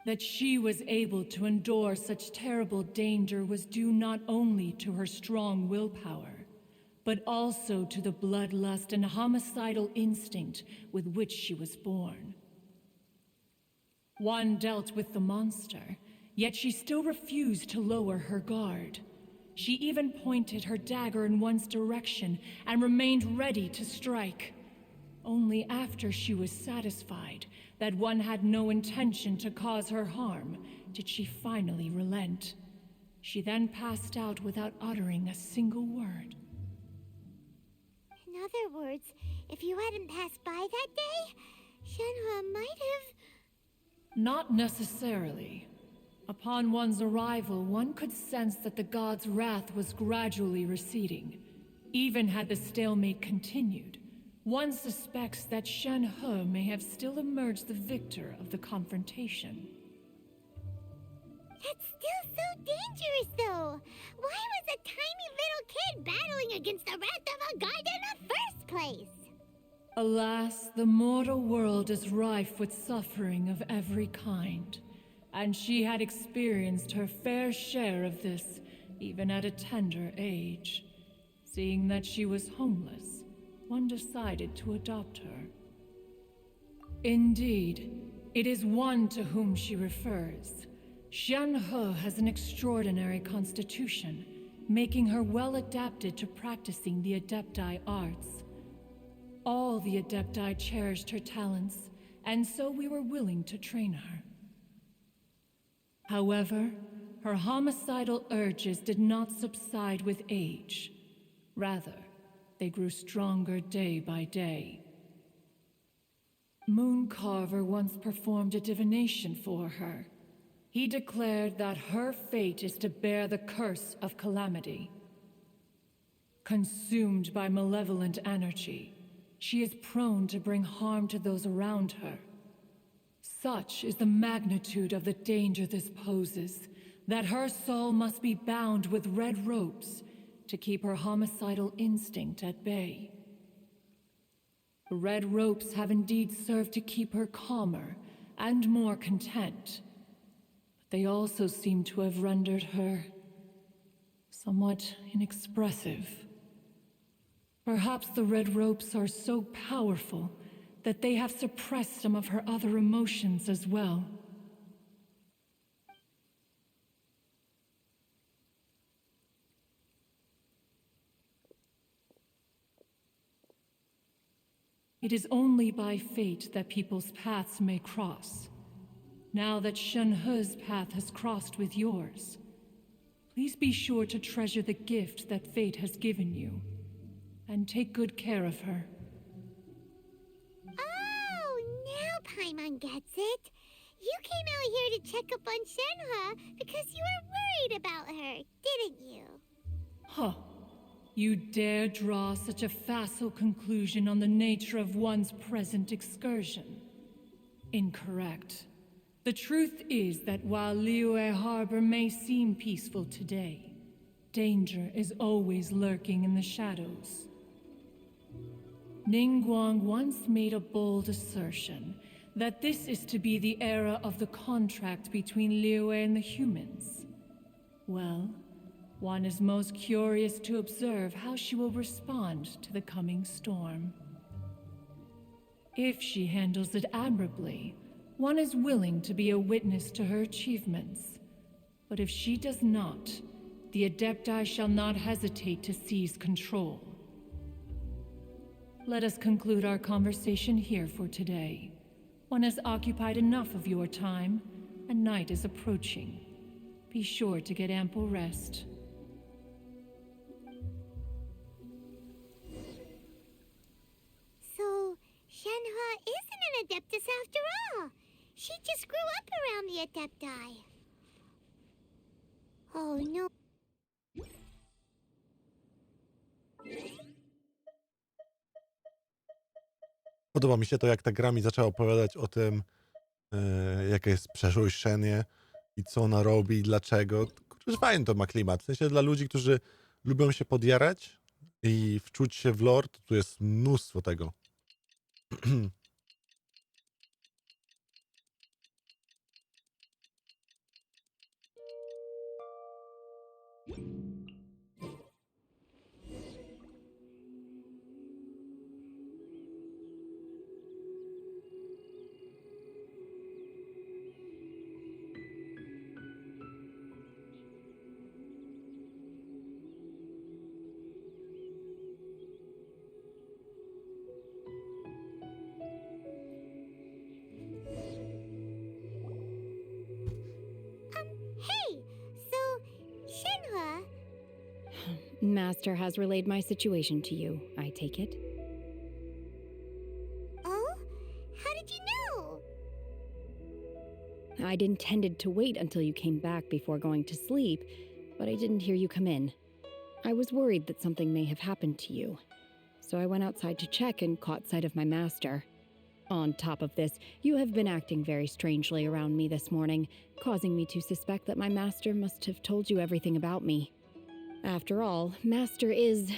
K: That she was able to endure such terrible danger was due not only to her strong willpower, but also to the bloodlust and homicidal instinct with which she was born. One dealt with the monster, yet she still refused to lower her guard. She even pointed her dagger in one's direction and remained ready to strike. Only after she was satisfied that one had no intention to cause her harm did she finally relent. She then passed out without uttering a single word.
F: In other words, if you hadn't passed by that day, Shen-He might have...
K: Not necessarily. Upon one's arrival, one could sense that the god's wrath was gradually receding. Even had the stalemate continued, one suspects that Shen-He may have still emerged the victor of the confrontation.
F: That's still so dangerous, though. Why was a tiny little kid battling against the wrath of a god in the first place?
K: Alas, the mortal world is rife with suffering of every kind, and she had experienced her fair share of this, even at a tender age. Seeing that she was homeless, one decided to adopt her. Indeed, it is one to whom she refers. Shen-He has an extraordinary constitution, making her well adapted to practicing the Adepti arts. All the Adepti cherished her talents, and so we were willing to train her. However, her homicidal urges did not subside with age. Rather, they grew stronger day by day. Mooncarver once performed a divination for her. He declared that her fate is to bear the curse of calamity. Consumed by malevolent energy, she is prone to bring harm to those around her. Such is the magnitude of the danger this poses, that her soul must be bound with red ropes to keep her homicidal instinct at bay. The red ropes have indeed served to keep her calmer and more content, but they also seem to have rendered her somewhat inexpressive. Perhaps the red ropes are so powerful that they have suppressed some of her other emotions as well. It is only by fate that people's paths may cross. Now that 𝗏𝗏𝗏's path has crossed with yours, please be sure to treasure the gift that fate has given you, and take good care of her.
F: Oh, now Paimon gets it. You came out here to check up on 𝗏𝗏 because you were worried about her, didn't you?
K: Huh. You dare draw such a facile conclusion on the nature of one's present excursion? Incorrect. The truth is that while Liyue Harbor may seem peaceful today, danger is always lurking in the shadows. Ningguang once made a bold assertion that this is to be the era of the contract between Liyue and the humans. Well, one is most curious to observe how she will respond to the coming storm. If she handles it admirably, one is willing to be a witness to her achievements. But if she does not, the Adepti shall not hesitate to seize control. Let us conclude our conversation here for today. One has occupied enough of your time, and night is approaching. Be sure to get ample rest.
F: So, 𝗏𝗏 isn't an Adeptus after all. She just grew up around the Adepti. Oh no.
A: Podoba mi się to, jak ta gra mi zaczęła opowiadać o tym, jaka jest przeszłość 𝗏𝗏 i co ona robi i dlaczego. Kurczę, fajnie to ma klimat. W sensie dla ludzi, którzy lubią się podjarać i wczuć się w lore, to tu jest mnóstwo tego.
F: Hey, so 𝗏𝗏.
D: Master has relayed my situation to you, I take it.
F: Oh? How did you know?
D: I'd intended to wait until you came back before going to sleep, but I didn't hear you come in. I was worried that something may have happened to you, so I went outside to check and caught sight of my master. On top of this, you have been acting very strangely around me this morning, causing me to suspect that my master must have told you everything about me. After all, Master is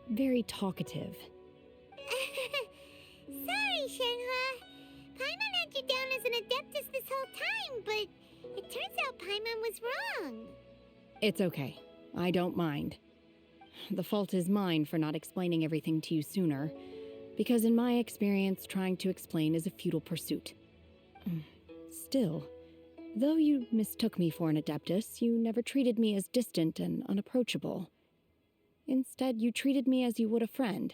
D: very talkative.
F: Sorry, 𝗏𝗏. Paimon had you down as an Adeptus this whole time, but it turns out Paimon was wrong.
D: It's okay. I don't mind. The fault is mine for not explaining everything to you sooner, because in my experience, trying to explain is a futile pursuit. Still, though you mistook me for an Adeptus, you never treated me as distant and unapproachable. Instead, you treated me as you would a friend.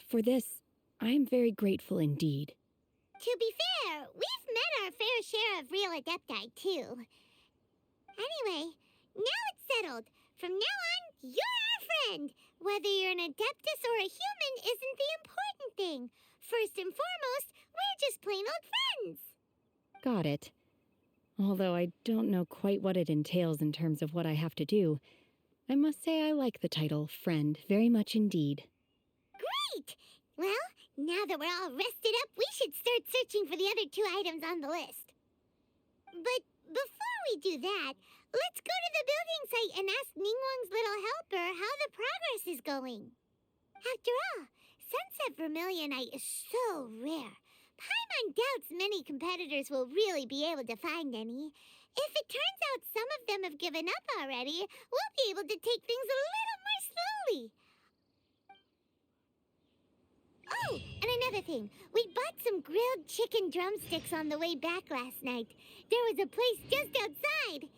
D: For this, I am very grateful indeed.
F: To be fair, we've met our fair share of real Adepti, too. Anyway, now it's settled. From now on, you're our friend. Whether you're an Adeptus or a human isn't the important thing. First and foremost, we're just plain old friends.
D: Got it. Although I don't know quite what it entails in terms of what I have to do, I must say I like the title, Friend, very much indeed.
F: Great! Well, now that we're all rested up, we should start searching for the other 2 items on the list. But before we do that, let's go to the building site and ask Ningguang's little helper how the progress is going. After all, Sunset Vermilionite is so rare. Paimon doubts many competitors will really be able to find any. If it turns out some of them have given up already, we'll be able to take things a little more slowly. Oh, and another thing. We bought some grilled chicken drumsticks on the way back last night. There was a place just outside.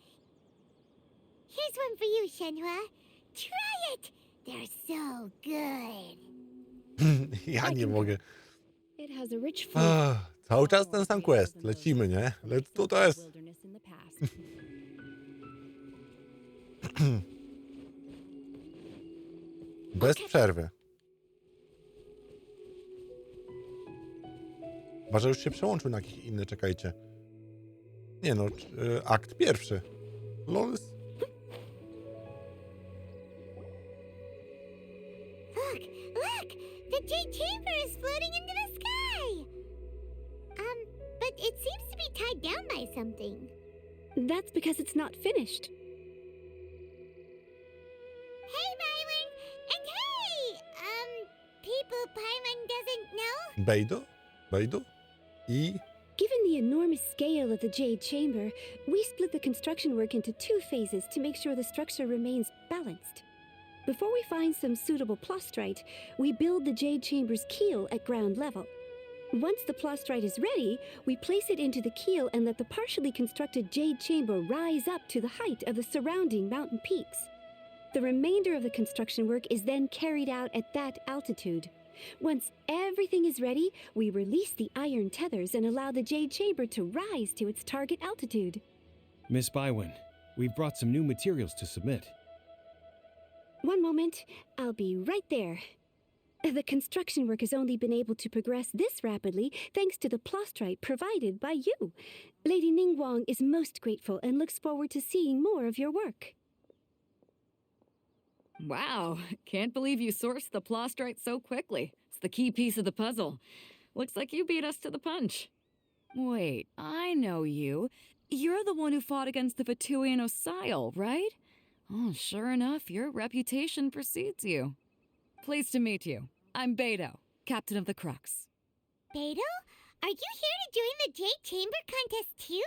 F: Here's one for you, Shenhua. Try it. They're so good.
A: Ja nie mogę.
D: It has a rich flavor.
A: Cały czas ten sam quest. Lecimy, nie? Let's do this.
D: Wilderness in the past.
A: Bez przerwy. Chyba, że już się przełączył na jakiś inny, czekajcie. Nie no, akt pierwszy. Lols.
F: Look! The Jade Chamber is floating into the sky! But it seems to be tied down by something.
J: That's because it's not finished.
F: Hey, Byron! And hey! People Paimon doesn't know?
A: Bejdo? Bejdo? I...
J: Given the enormous scale of the Jade Chamber, we split the construction work into 2 phases to make sure the structure remains balanced. Before we find some suitable plastrite, we build the Jade Chamber's keel at ground level. Once the plastrite is ready, we place it into the keel and let the partially constructed Jade Chamber rise up to the height of the surrounding mountain peaks. The remainder of the construction work is then carried out at that altitude. Once everything is ready, we release the iron tethers and allow the Jade Chamber to rise to its target altitude.
L: Miss Bywin, we've brought some new materials to submit.
J: One moment, I'll be right there. The construction work has only been able to progress this rapidly thanks to the plastrite provided by you. Lady Ningguang is most grateful and looks forward to seeing more of your work.
M: Wow, can't believe you sourced the plastrite so quickly. It's the key piece of the puzzle. Looks like you beat us to the punch. Wait, I know you. You're the one who fought against the 𝗏𝗏𝗄𝗏 𝘃𝗏, right? Oh, sure enough, your reputation precedes you. Pleased to meet you. I'm Beidou, captain of the Crux.
F: Beidou? Are you here to join the Jade Chamber contest too?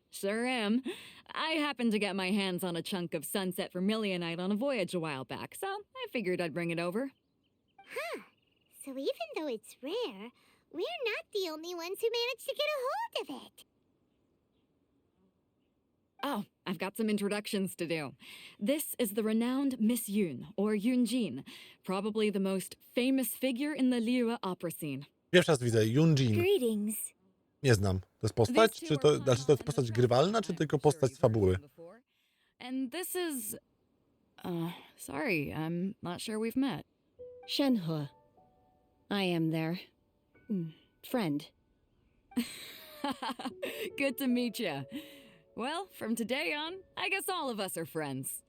M: Sure am. I happened to get my hands on a chunk of Sunset Vermilionite on a voyage a while back, so I figured I'd bring it over.
F: Huh. So even though it's rare, we're not the only ones who managed to get a hold of it.
M: Oh, I've got some introductions to do. This is the renowned Miss Yun, or Yunjin, probably the most famous figure in the Liyue opera scene.
A: Pierwszy raz widzę Yunjin.
J: Greetings.
A: Nie znam. To jest postać? Czy to jest postać grywalna, czy tylko postać z fabuły?
M: And this is... sorry, I'm not sure we've met.
D: Shenhua. I am their... friend.
M: Good to meet you. Well, from today on, I guess all of us are friends.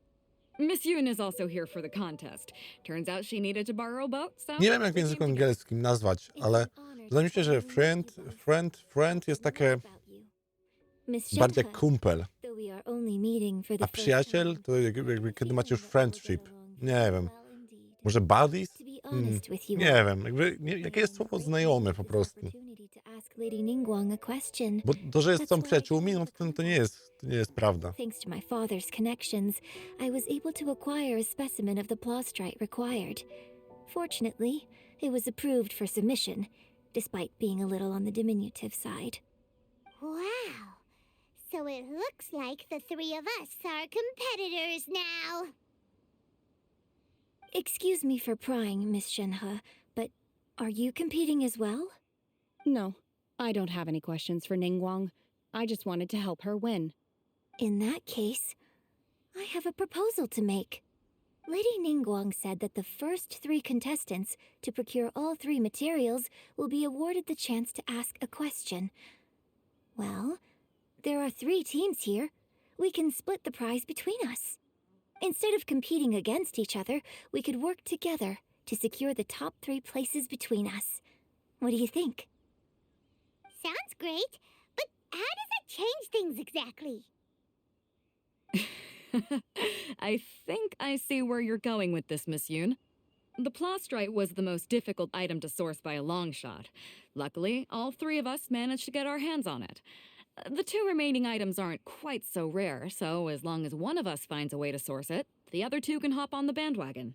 M: Miss Yun is also here for the contest. Turns out she needed to borrow a boat, so...
A: Nie wiem, jak w języku angielskim nazwać, ale wydaje mi się, że friend jest takie bardziej jak kumpel. A przyjaciel to jakby kiedy macie już friendship. Nie wiem. Może buddies? Nie wiem. Jakie jest słowo znajome po prostu? Bo to, że są przyjaciółmi, no to nie jest prawda.
N: Thanks to my father's connections, I was able to acquire a specimen of the plastrite required. Fortunately, it was approved for submission, despite being a little on the diminutive side.
F: Wow. So it looks like the 3 of us are competitors now.
N: Excuse me for prying, Miss Shenhe, but are you competing as well?
D: No, I don't have any questions for Ningguang. I just wanted to help her win.
N: In that case, I have a proposal to make. Lady Ningguang said that the first 3 contestants to procure all 3 materials will be awarded the chance to ask a question. Well, there are 3 teams here. We can split the prize between us. Instead of competing against each other, we could work together to secure the top 3 places between us. What do you think?
F: Sounds great, but how does it change things exactly?
M: I think I see where you're going with this, Miss Yoon. The plastrite was the most difficult item to source by a long shot. Luckily, all 3 of us managed to get our hands on it. The 2 remaining items aren't quite so rare, so as long as one of us finds a way to source it, the other 2 can hop on the bandwagon.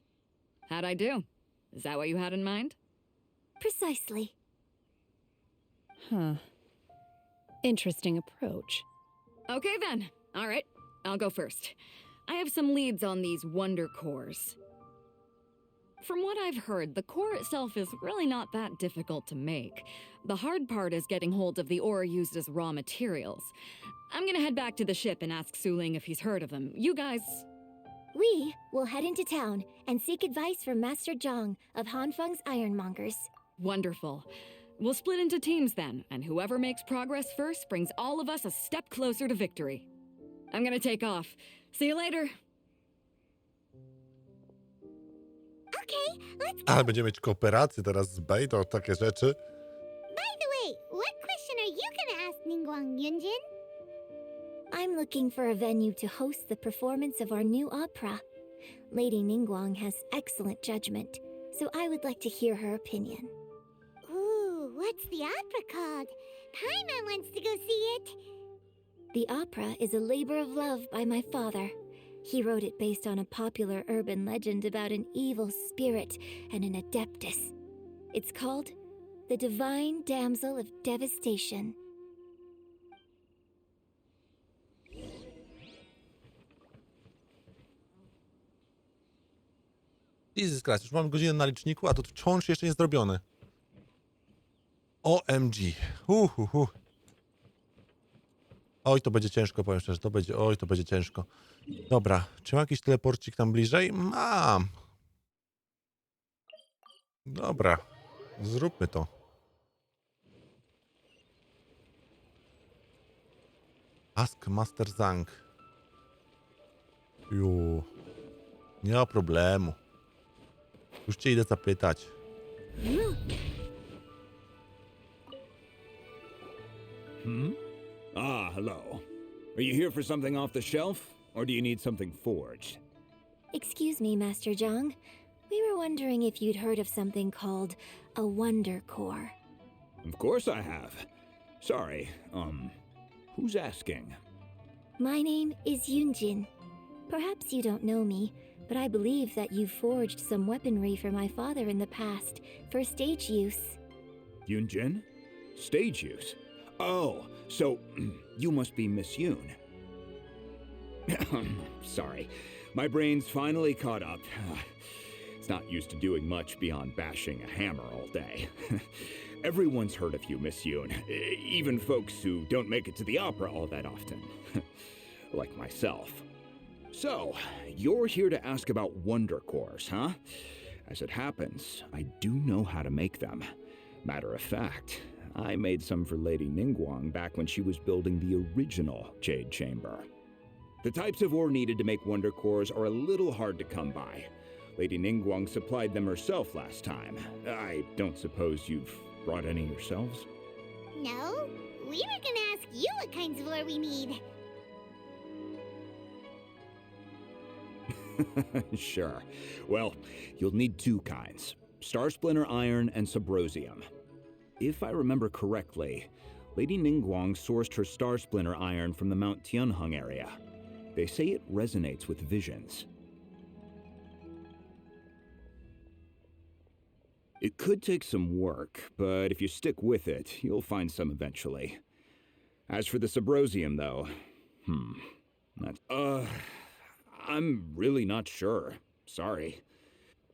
M: How'd I do? Is that what you had in mind?
N: Precisely.
D: Huh. Interesting approach.
M: Okay then. All right, I'll go first. I have some leads on these wonder cores. From what I've heard, the core itself is really not that difficult to make. The hard part is getting hold of the ore used as raw materials. I'm gonna head back to the ship and ask Su-Ling if he's heard of them. You guys...
N: We will head into town and seek advice from Master Zhang of Hanfeng's Ironmongers.
M: Wonderful. We'll split into teams then, and whoever makes progress first brings all of us a step closer to victory. I'm gonna take off. See you later.
F: Okay, let's go.
A: Ale będziemy mieć kooperację teraz z Bejdą, takie rzeczy.
F: By the way, what question are you gonna ask Ningguang, Yunjin?
N: I'm looking for a venue to host the performance of our new opera. Lady Ningguang has excellent judgment, so I would like to hear her opinion.
F: Ooh, what's the opera called? Paimon wants to go see it.
N: The opera is a labor of love by my father. He wrote it based on a popular urban legend about an evil spirit and an adeptus. It's called The Divine Damsel of Devastation.
A: Jesus Christ, już mam godzinę na liczniku, a to wciąż jeszcze nie zrobione. OMG. Oj, to będzie ciężko, powiem szczerze. To będzie ciężko. Dobra, czy mam jakiś teleporcik tam bliżej? Mam. Dobra, zróbmy to. Ask Master Zhang. Nie ma problemu. Już cię idę zapytać.
O: Ah, hello. Are you here for something off the shelf, or do you need something forged?
N: Excuse me, Master Zhang. We were wondering if you'd heard of something called a wonder core.
O: Of course I have. Sorry, who's asking?
N: My name is Yunjin. Perhaps you don't know me, but I believe that you forged some weaponry for my father in the past for stage use.
O: Yunjin? Stage use? Oh, so you must be Miss Yoon. Sorry, my brain's finally caught up. It's not used to doing much beyond bashing a hammer all day. Everyone's heard of you, Miss Yoon, even folks who don't make it to the opera all that often. Like myself. So, you're here to ask about wonder cores, huh? As it happens, I do know how to make them. Matter of fact, I made some for Lady Ningguang back when she was building the original Jade Chamber. The types of ore needed to make wonder cores are a little hard to come by. Lady Ningguang supplied them herself last time. I don't suppose you've brought any yourselves?
F: No, we were gonna ask you what kinds of ore we need.
O: Sure. Well, you'll need 2 kinds. Star Splinter Iron and Subrosium. If I remember correctly, Lady Ningguang sourced her Star Splinter Iron from the Mount Tianheng area. They say it resonates with visions. It could take some work, but if you stick with it, you'll find some eventually. As for the Subrosium, though, I'm really not sure. Sorry.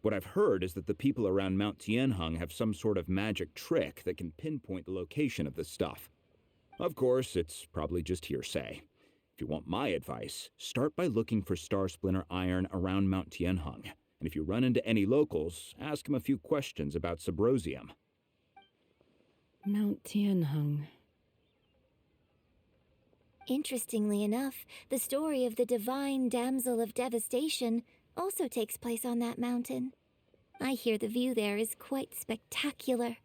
O: What I've heard is that the people around Mount Tianheng have some sort of magic trick that can pinpoint the location of the stuff. Of course, it's probably just hearsay. If you want my advice, start by looking for star splinter iron around Mount 𝗀𝗃. And if you run into any locals, ask them a few questions about Subrosium.
D: Mount 𝗀𝗃.
N: Interestingly enough, the story of the divine damsel of devastation also takes place on that mountain. I hear the view there is quite spectacular.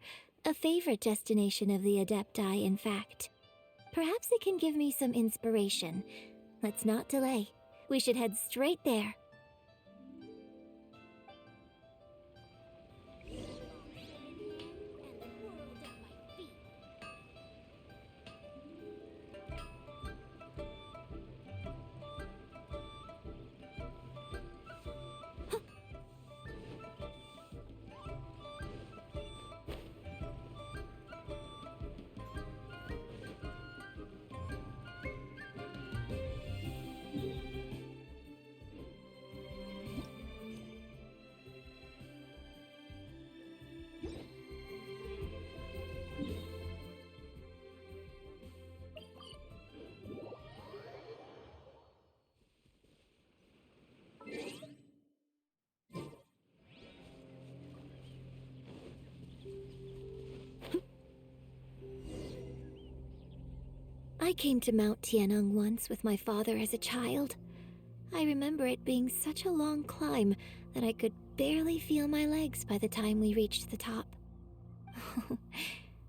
N: A favorite destination of the Adepti, in fact. Perhaps it can give me some inspiration. Let's not delay. We should head straight there. I came to Mount 𝗀𝗃 once with my father as a child. I remember it being such a long climb that I could barely feel my legs by the time we reached the top.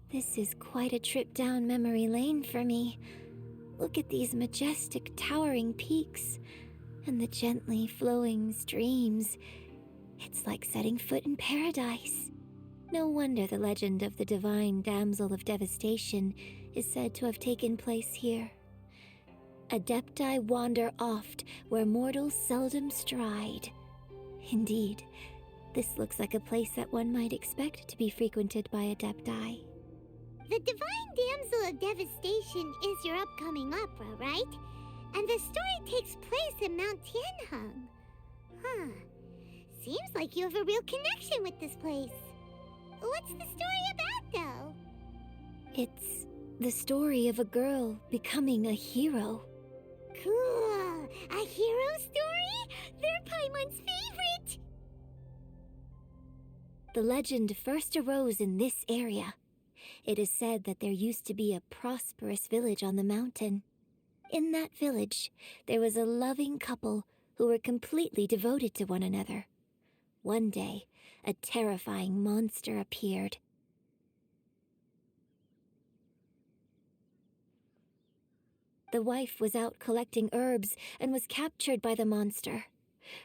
N: This is quite a trip down memory lane for me. Look at these majestic towering peaks and the gently flowing streams. It's like setting foot in paradise. No wonder the legend of the divine damsel of devastation is said to have taken place here. Adepti wander oft where mortals seldom stride. Indeed, this looks like a place that one might expect to be frequented by Adepti.
F: The Divine Damsel of Devastation is your upcoming opera, right? And the story takes place in Mount 𝗀𝗃. Huh. Seems like you have a real connection with this place. What's the story about, though?
N: It's the story of a girl becoming a hero.
F: Cool! A hero story? They're Paimon's favorite!
N: The legend first arose in this area. It is said that there used to be a prosperous village on the mountain. In that village, there was a loving couple who were completely devoted to one another. One day, a terrifying monster appeared. The wife was out collecting herbs and was captured by the monster.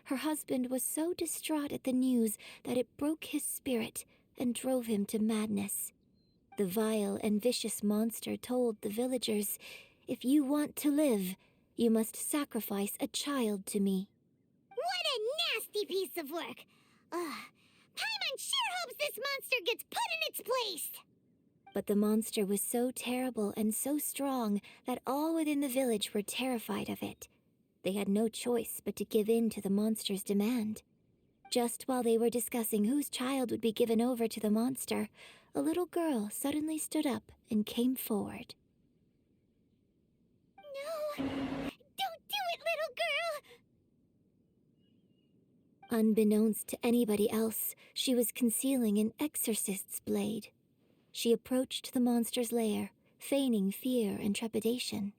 N: Her husband was so distraught at the news that it broke his spirit and drove him to madness. The vile and vicious monster told the villagers, "If you want to live, you must sacrifice a child to me."
F: What a nasty piece of work! Paimon sure hopes this monster gets put in its place!
N: But the monster was so terrible and so strong that all within the village were terrified of it. They had no choice but to give in to the monster's demand. Just while they were discussing whose child would be given over to the monster, a little girl suddenly stood up and came forward.
F: No! Don't do it, little girl!
N: Unbeknownst to anybody else, she was concealing an exorcist's blade. She approached the monster's lair, feigning fear and trepidation.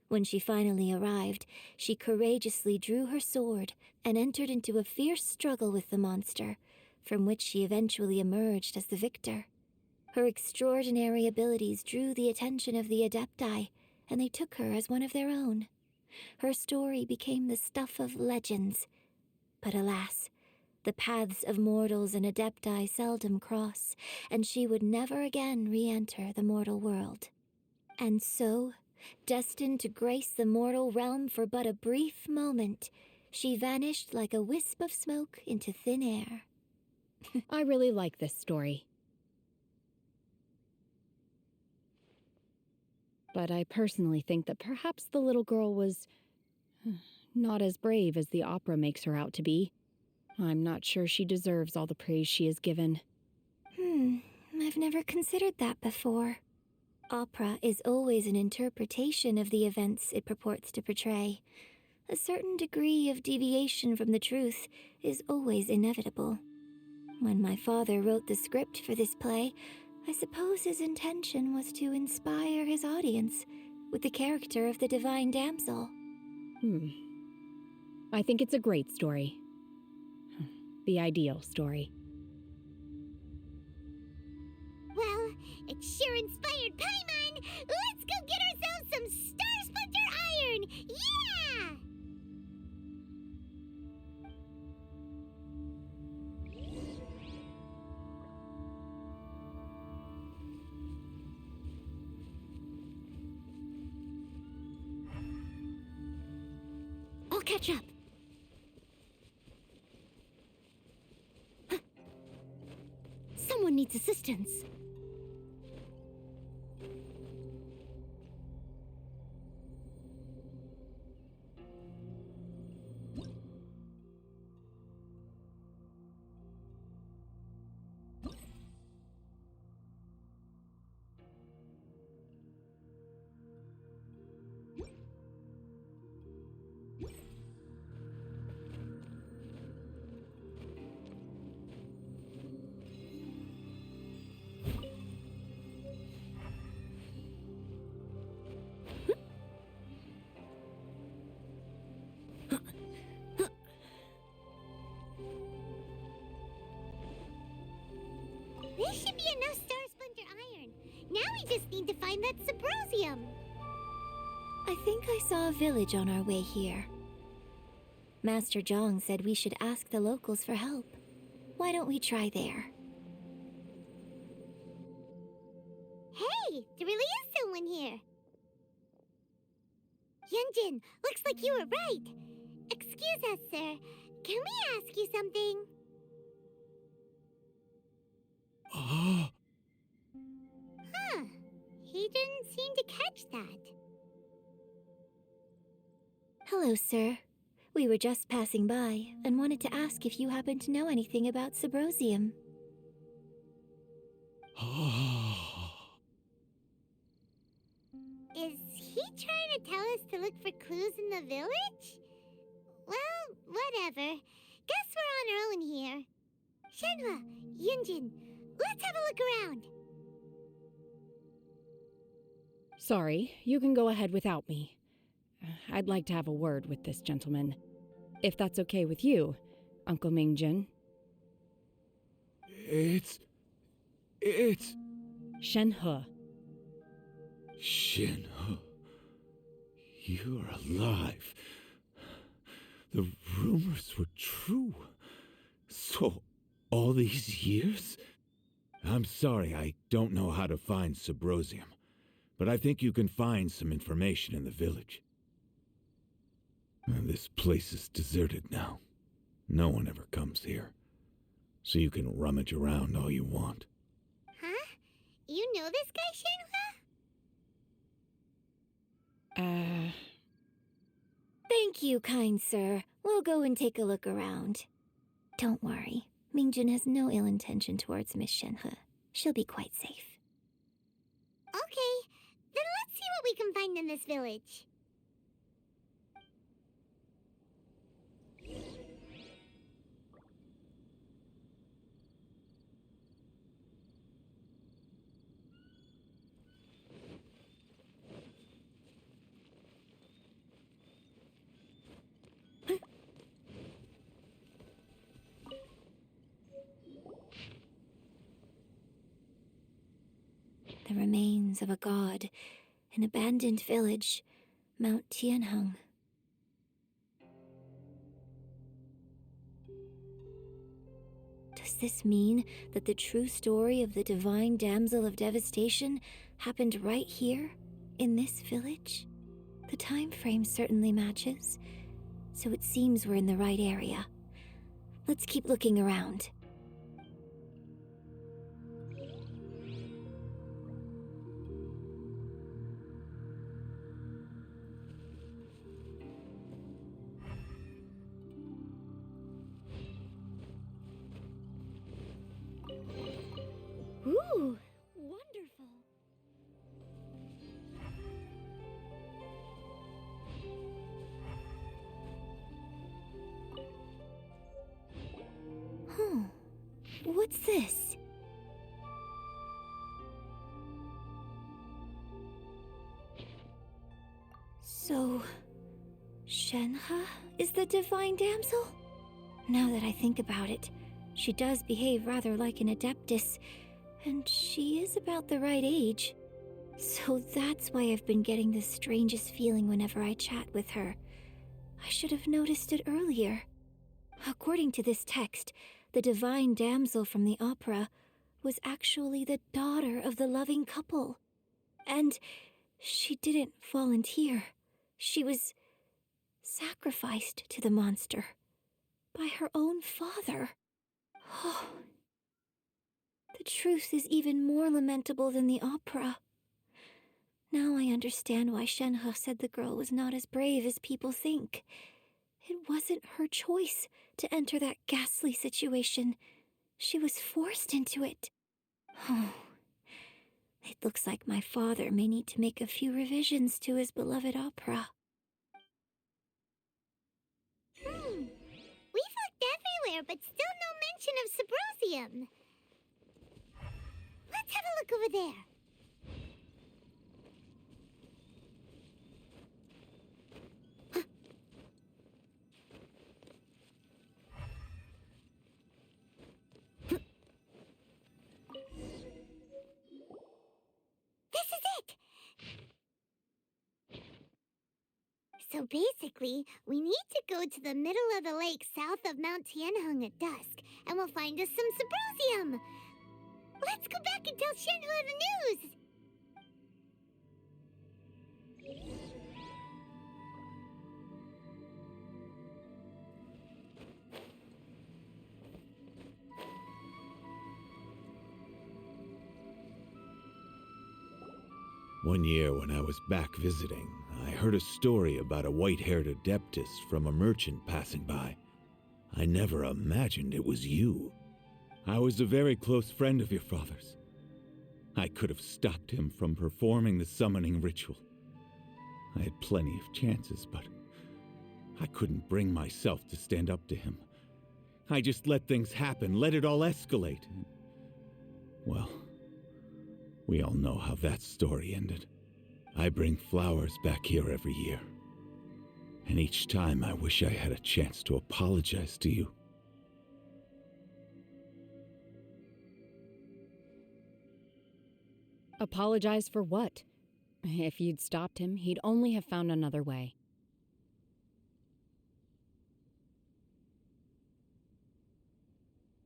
N: When she finally arrived, she courageously drew her sword and entered into a fierce struggle with the monster, from which she eventually emerged as the victor. Her extraordinary abilities drew the attention of the Adepti, and they took her as one of their own. Her story became the stuff of legends. But alas, the paths of mortals and Adepti seldom cross, and she would never again re-enter the mortal world. And so, destined to grace the mortal realm for but a brief moment, she vanished like a wisp of smoke into thin air.
D: I really like this story. But I personally think that perhaps the little girl was not as brave as the opera makes her out to be. I'm not sure she deserves all the praise she is given.
N: I've never considered that before. Opera is always an interpretation of the events it purports to portray. A certain degree of deviation from the truth is always inevitable. When my father wrote the script for this play, I suppose his intention was to inspire his audience with the character of the divine damsel.
D: I think it's a great story. The ideal story.
F: Well, it sure inspired Paimon! Let's go get ourselves some Star Splinter Iron! Yeah! I'll catch up. Someone needs assistance. This should be enough Star Splinter Iron. Now we just need to find that Subrosium.
N: I think I saw a village on our way here. Master Zhang said we should ask the locals for help. Why don't we try there?
F: Hey, there really is someone here. Yunjin, looks like you were right. Excuse us, sir. Can we ask you something? Huh. He didn't seem to catch that.
N: Hello, sir. We were just passing by and wanted to ask if you happen to know anything about Subrosium.
F: Is he trying to tell us to look for clues in the village? Well, whatever. Guess we're on our own here. Shenhua, Yunjin, let's have a look around.
D: Sorry, you can go ahead without me. I'd like to have a word with this gentleman. If that's okay with you, Uncle Mingjin.
O: It's...
D: Shenhe.
O: Shenhe. You're alive. The rumors were true. So, all these years? I'm sorry, I don't know how to find Subrosium, but I think you can find some information in the village. And this place is deserted now. No one ever comes here, so you can rummage around all you want.
F: Huh? You know this guy, Shenhua?
N: Thank you, kind sir. We'll go and take a look around. Don't worry. Mingjin has no ill intention towards Miss Shenhe. She'll be quite safe.
F: Okay, then let's see what we can find in this village.
N: The remains of a god, an abandoned village, Mount Tianheng. Does this mean that the true story of the divine damsel of devastation happened right here, in this village? The time frame certainly matches, so it seems we're in the right area. Let's keep looking around.
F: Ooh, wonderful.
N: What's this? So, 𝗏𝗔 is the divine damsel? Now that I think about it, she does behave rather like an adeptus, and she is about the right age. So that's why I've been getting the strangest feeling whenever I chat with her. I should have noticed it earlier. According to this text, the divine damsel from the opera was actually the daughter of the loving couple. And she didn't volunteer. She was sacrificed to the monster by her own father. Oh, the truth is even more lamentable than the opera. Now I understand why 𝗏𝗔 said the girl was not as brave as people think. It wasn't her choice to enter that ghastly situation. She was forced into it. Oh, it looks like my father may need to make a few revisions to his beloved opera.
F: We've looked everywhere, but still no mention of 𝗏𝗏𝘃𝗵𝗵. Let's have a look over there. This is it! So basically, we need to go to the middle of the lake south of Mount Tianheng at dusk, and we'll find us some 𝗏𝗏𝘃𝗵𝗵. Let's go back and tell 𝗏𝗏 the news!
P: One year when I was back visiting, I heard a story about a white-haired adeptus from a merchant passing by. I never imagined it was you. I was a very close friend of your father's. I could have stopped him from performing the summoning ritual. I had plenty of chances, but I couldn't bring myself to stand up to him. I just let things happen, let it all escalate. Well, we all know how that story ended. I bring flowers back here every year. And each time I wish I had a chance to apologize to you.
D: Apologize for what? If you'd stopped him, he'd only have found another way.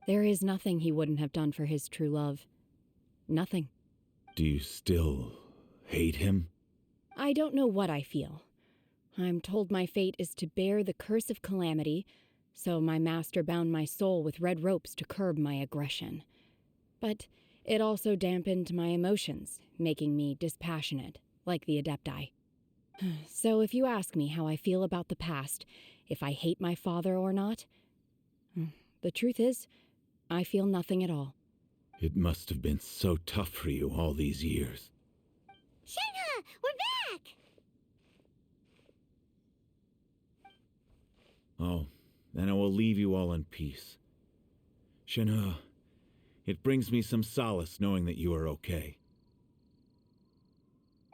D: There is nothing he wouldn't have done for his true love. Nothing.
P: Do you still hate him?
D: I don't know what I feel. I'm told my fate is to bear the curse of calamity, so my master bound my soul with red ropes to curb my aggression. But it also dampened my emotions, making me dispassionate, like the adepti. So if you ask me how I feel about the past, if I hate my father or not, the truth is, I feel nothing at all.
P: It must have been so tough for you all these years.
F: 𝗏𝗏, we're back!
P: Oh, then I will leave you all in peace. 𝗏𝗏, it brings me some solace knowing that you are okay.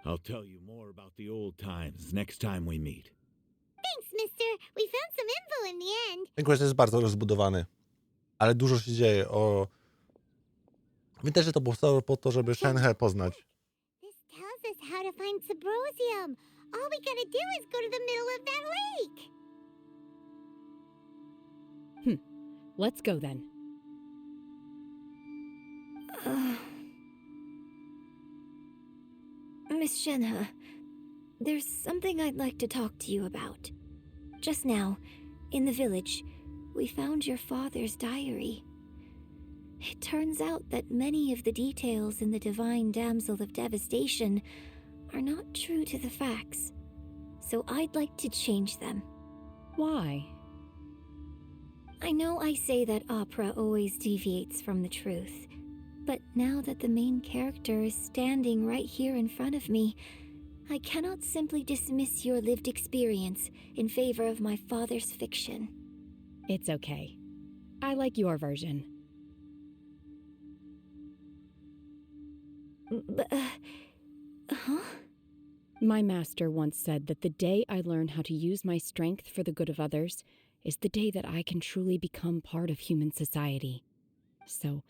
P: I'll tell you more about the old times next time we meet.
F: Thanks, mister. We found some info in the end.
A: Ten quest jest bardzo rozbudowany, ale dużo się dzieje. Widać, że to powstało po to, żeby 𝗏𝗏 poznać.
F: This tells us how to find 𝗏𝗏𝘃𝗵𝗵. All we gotta do is go to the middle of that lake.
D: Let's go then.
N: Miss 𝗏𝗏, there's something I'd like to talk to you about. Just now, in the village, we found your father's diary. It turns out that many of the details in the Divine Damsel of Devastation are not true to the facts, so I'd like to change them.
D: Why?
N: I know I say that opera always deviates from the truth, but now that the main character is standing right here in front of me, I cannot simply dismiss your lived experience in favor of my father's fiction.
D: It's okay. I like your version.
N: Huh?
D: My master once said that the day I learn how to use my strength for the good of others is the day that I can truly become part of human society. So,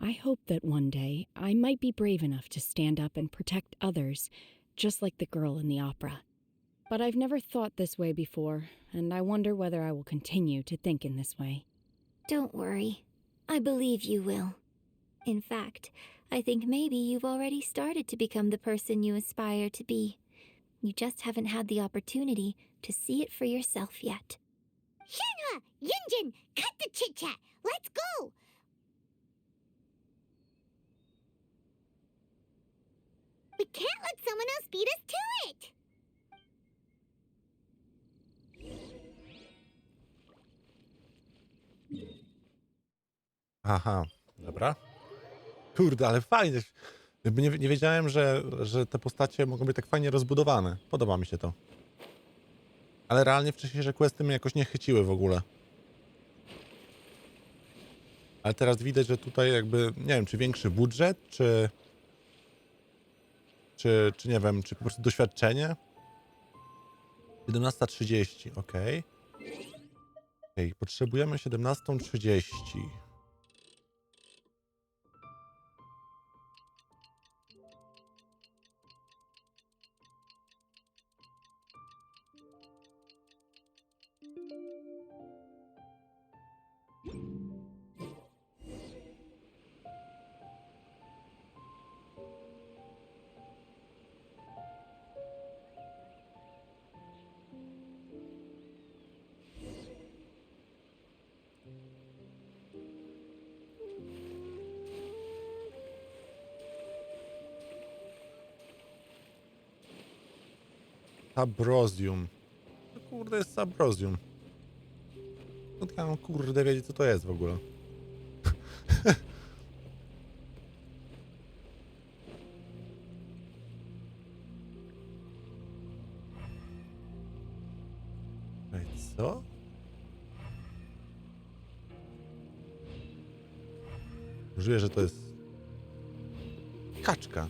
D: I hope that one day I might be brave enough to stand up and protect others, just like the girl in the opera. But I've never thought this way before, and I wonder whether I will continue to think in this way.
N: Don't worry. I believe you will. In fact, I think maybe you've already started to become the person you aspire to be. You just haven't had the opportunity to see it for yourself yet.
F: Shenhua, Yunjin, cut the chit-chat. Let's go. We can't let someone else beat us to it.
A: Aha, dobra. Kurde, ale fajnie. Jakby nie wiedziałem, że te postacie mogą być tak fajnie rozbudowane. Podoba mi się to. Ale realnie wcześniejsze questy mnie jakoś nie chyciły w ogóle. Ale teraz widać, że tutaj jakby, nie wiem, czy większy budżet, czy nie wiem, czy po prostu doświadczenie. 17:30, okej. Okej, potrzebujemy 17:30. 𝗏𝗡𝘆𝘃. To kurde jest 𝗏𝗡𝘃. No ja mam kurde wiedzieć, co to jest w ogóle. Ej, co? Możliwe, że to jest kaczka.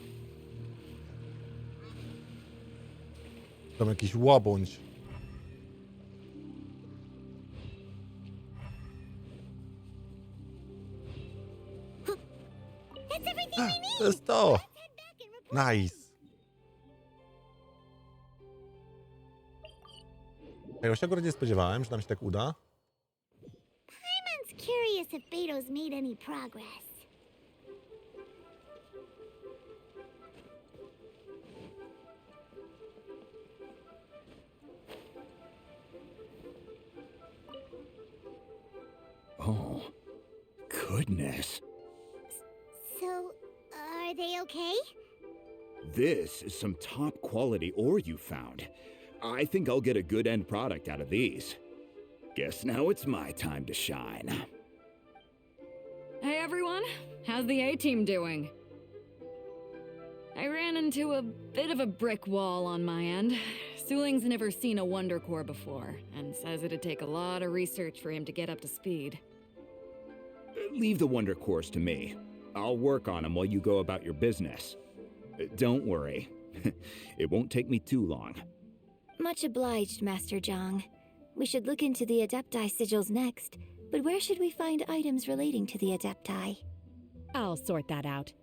A: Tam jakiś łabędź. To jest to! Nice! Ja się akurat nie spodziewałem, że nam się tak uda.
F: Paimon's curious if Beto's made any progress.
O: Oh, goodness.
F: So, are they okay?
O: This is some top quality ore you found. I think I'll get a good end product out of these. Guess now it's my time to shine.
M: Hey everyone, how's the A-team doing? I ran into a bit of a brick wall on my end. Suling's never seen a Wonder Core before, and says it'd take a lot of research for him to get up to speed.
O: Leave the Wonder Cores to me. I'll work on them while you go about your business. Don't worry. It won't take me too long.
N: Much obliged, Master Zhang. We should look into the Adepti sigils next, but where should we find items relating to the Adepti?
D: I'll sort that out.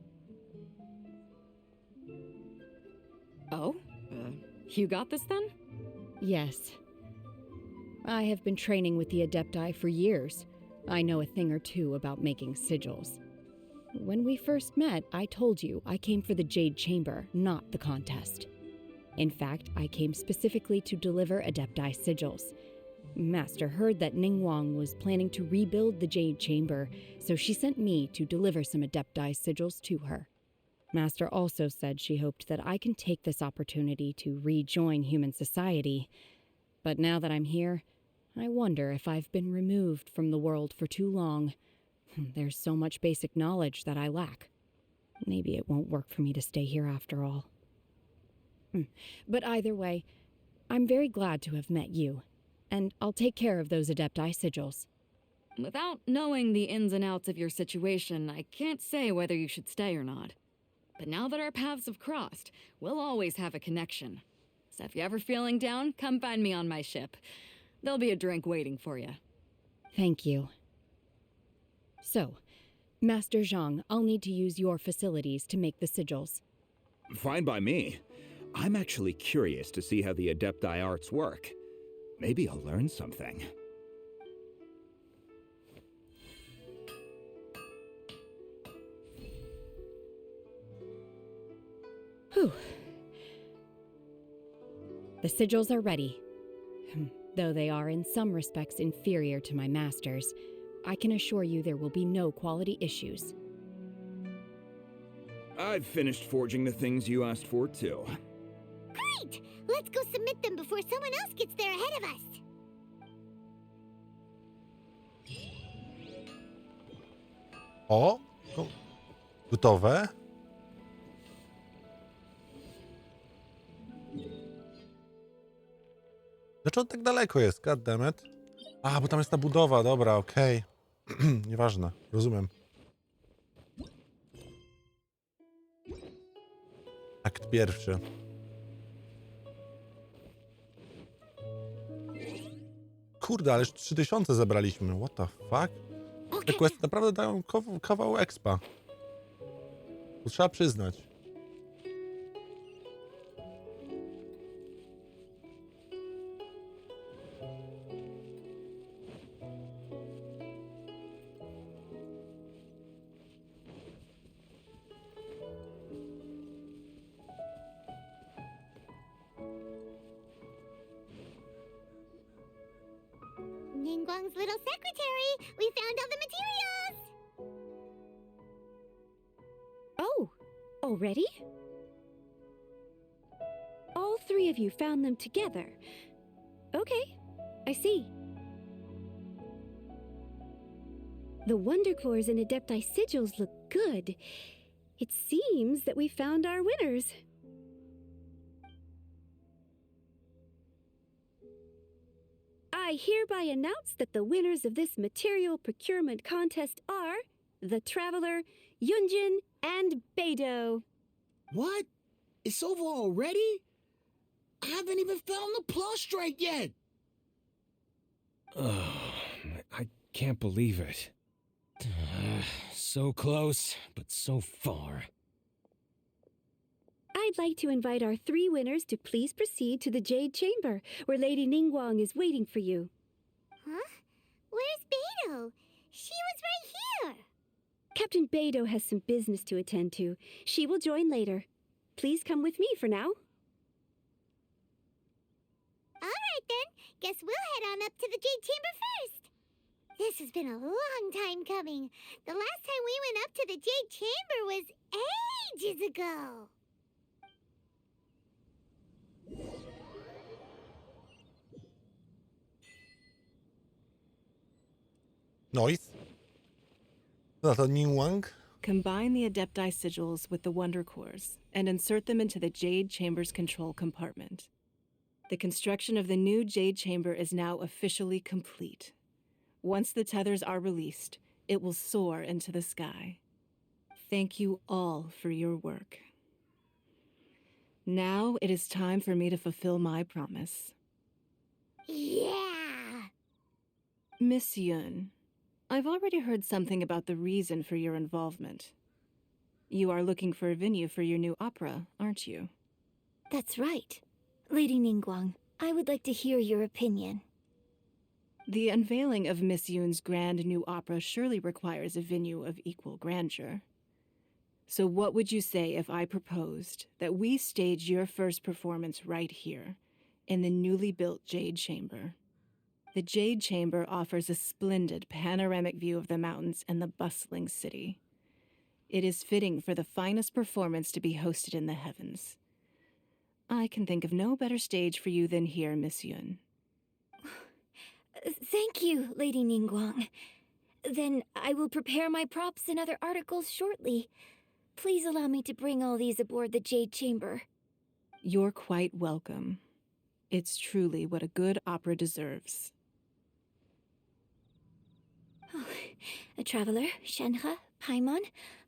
M: Oh? You got this then?
D: Yes. I have been training with the Adepti for years. I know a thing or two about making sigils. When we first met, I told you I came for the Jade Chamber, not the contest. In fact, I came specifically to deliver Adepti sigils. Master heard that Ningguang was planning to rebuild the Jade Chamber, so she sent me to deliver some Adepti sigils to her. Master also said she hoped that I can take this opportunity to rejoin human society. But now that I'm here, I wonder if I've been removed from the world for too long. There's so much basic knowledge that I lack. Maybe it won't work for me to stay here after all. But either way, I'm very glad to have met you, and I'll take care of those Adepti sigils.
M: Without knowing the ins and outs of your situation, I can't say whether you should stay or not. But now that our paths have crossed, we'll always have a connection. So if you're ever feeling down, come find me on my ship. There'll be a drink waiting for you.
D: Thank you. So, Master Zhang, I'll need to use your facilities to make the sigils.
O: Fine by me. I'm actually curious to see how the Adepti arts work. Maybe I'll learn something.
D: Whew. The sigils are ready. Though they are in some respects inferior to my master's, I can assure you there will be no quality issues.
O: I've finished forging the things you asked for, too.
F: Great! Let's go submit them before someone else gets there ahead of us.
A: O! Gotowe? Dlaczego tak daleko jest? Goddammit. A, bo tam jest ta budowa, dobra, okej. Nieważne, rozumiem. Akt pierwszy. Kurde, ale już 3000 zebraliśmy. What the fuck? Te questy naprawdę dają kawał expa. To trzeba przyznać.
F: Ningguang's little secretary! We found all the materials!
J: Oh, already? All three of you found them together. Okay, I see. The Wonder Cores and Adepti sigils look good. It seems that we found our winners. I hereby announce that the winners of this material procurement contest are the Traveler, Yunjin, and Beidou.
Q: What? It's over already? I haven't even found the Plostrite yet!
L: Oh, I can't believe it. So close, but so far.
J: I'd like to invite our three winners to please proceed to the Jade Chamber, where Lady Ningguang is waiting for you.
F: Huh? Where's Beidou? She was right here!
J: Captain Beidou has some business to attend to. She will join later. Please come with me for now.
F: Alright then, guess we'll head on up to the Jade Chamber first. This has been a long time coming. The last time we went up to the Jade Chamber was ages ago.
A: Nice. No to Ningguang.
R: Combine the Adepti sigils with the Wonder Cores and insert them into the Jade Chamber's control compartment. The construction of the new Jade Chamber is now officially complete. Once the tethers are released, it will soar into the sky. Thank you all for your work. Now it is time for me to fulfill my promise.
F: Yeah!
R: Miss Yun, I've already heard something about the reason for your involvement. You are looking for a venue for your new opera, aren't you?
N: That's right. Lady Ningguang, I would like to hear your opinion.
R: The unveiling of Miss Yun's grand new opera surely requires a venue of equal grandeur. So what would you say if I proposed that we stage your first performance right here, in the newly built Jade Chamber? The Jade Chamber offers a splendid panoramic view of the mountains and the bustling city. It is fitting for the finest performance to be hosted in the heavens. I can think of no better stage for you than here, Miss Yun.
N: Thank you, Lady Ningguang. Then I will prepare my props and other articles shortly. Please allow me to bring all these aboard the Jade Chamber.
R: You're quite welcome. It's truly what a good opera deserves.
N: Oh, a traveler, 𝗏𝗏𝘋𝗵𝗆.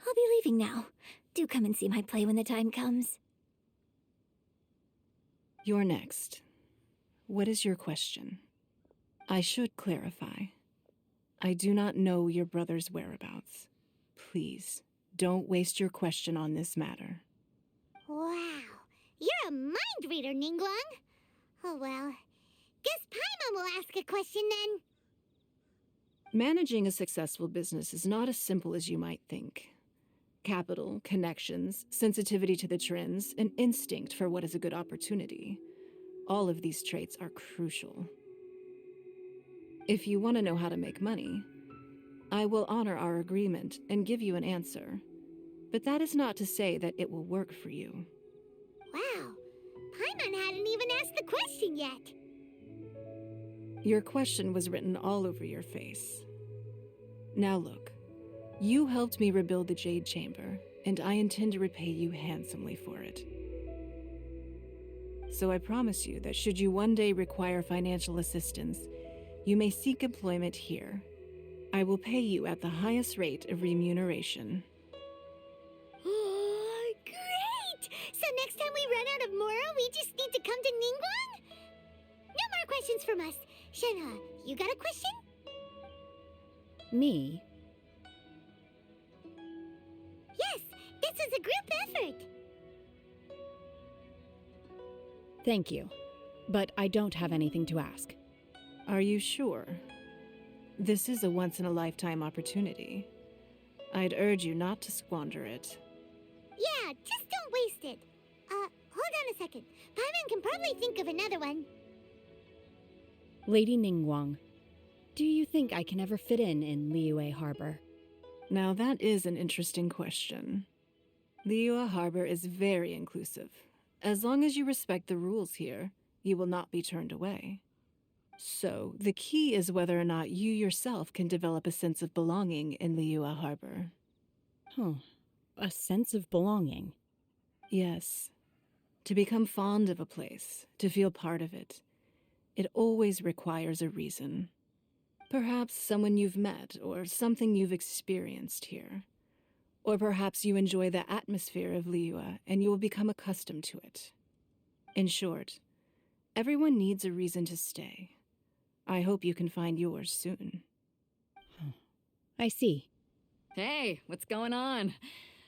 N: I'll be leaving now. Do come and see my play when the time comes.
R: You're next. What is your question? I should clarify. I do not know your brother's whereabouts. Please, don't waste your question on this matter.
F: Wow, you're a mind reader, Ningguang. Oh well, guess Paimon will ask a question then.
R: Managing a successful business is not as simple as you might think. Capital, connections, sensitivity to the trends, and instinct for what is a good opportunity. All of these traits are crucial. If you want to know how to make money, I will honor our agreement and give you an answer. But that is not to say that it will work for you.
F: Wow, Paimon hadn't even asked the question yet.
R: Your question was written all over your face. Now look, you helped me rebuild the Jade Chamber, and I intend to repay you handsomely for it. So I promise you that should you one day require financial assistance, you may seek employment here. I will pay you at the highest rate of remuneration.
F: Oh, great! So next time we run out of Moro, we just need to come to Ningguang? No more questions from us. Shenhe, you got a question?
D: Me?
F: Yes, this is a group effort.
D: Thank you. But I don't have anything to ask.
R: Are you sure? This is a once-in-a-lifetime opportunity. I'd urge you not to squander it.
F: Yeah, just don't waste it. Hold on a second. Paimon can probably think of another one.
D: Lady Ningguang, do you think I can ever fit in Liyue Harbor?
R: Now that is an interesting question. Liyue Harbor is very inclusive. As long as you respect the rules here, you will not be turned away. So, the key is whether or not you yourself can develop a sense of belonging in Liyue Harbor.
D: Huh. A sense of belonging?
R: Yes. To become fond of a place, to feel part of it, it always requires a reason. Perhaps someone you've met, or something you've experienced here. Or perhaps you enjoy the atmosphere of Liyue and you will become accustomed to it. In short, everyone needs a reason to stay. I hope you can find yours soon.
D: I see.
M: Hey, what's going on?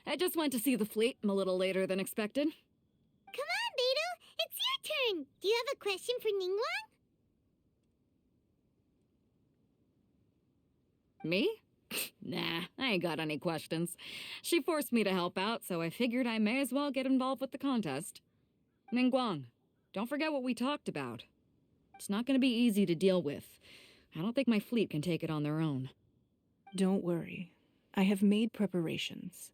M: I just went to see the fleet. I'm a little later than expected.
F: Come on, Beidou, it's your turn. Do you have a question for Ningguang?
M: Me? Nah, I ain't got any questions. She forced me to help out, so I figured I may as well get involved with the contest. Ningguang, don't forget what we talked about. It's not going to be easy to deal with. I don't think my fleet can take it on their own.
R: Don't worry. I have made preparations.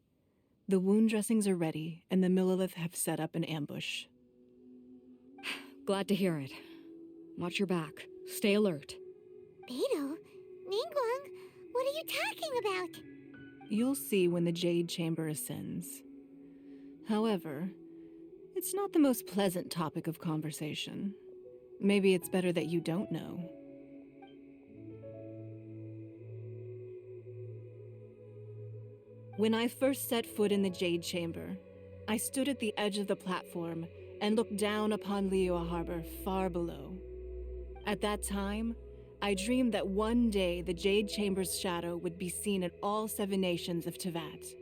R: The wound dressings are ready, and the Millelith have set up an ambush.
M: Glad to hear it. Watch your back. Stay alert.
F: Beidou, Ningguang, what are you talking about?
R: You'll see when the Jade Chamber ascends. However, it's not the most pleasant topic of conversation. Maybe it's better that you don't know. When I first set foot in the Jade Chamber, I stood at the edge of the platform and looked down upon Liyue Harbor far below. At that time, I dreamed that one day the Jade Chamber's shadow would be seen in all 7 nations of 𝗏𝗏.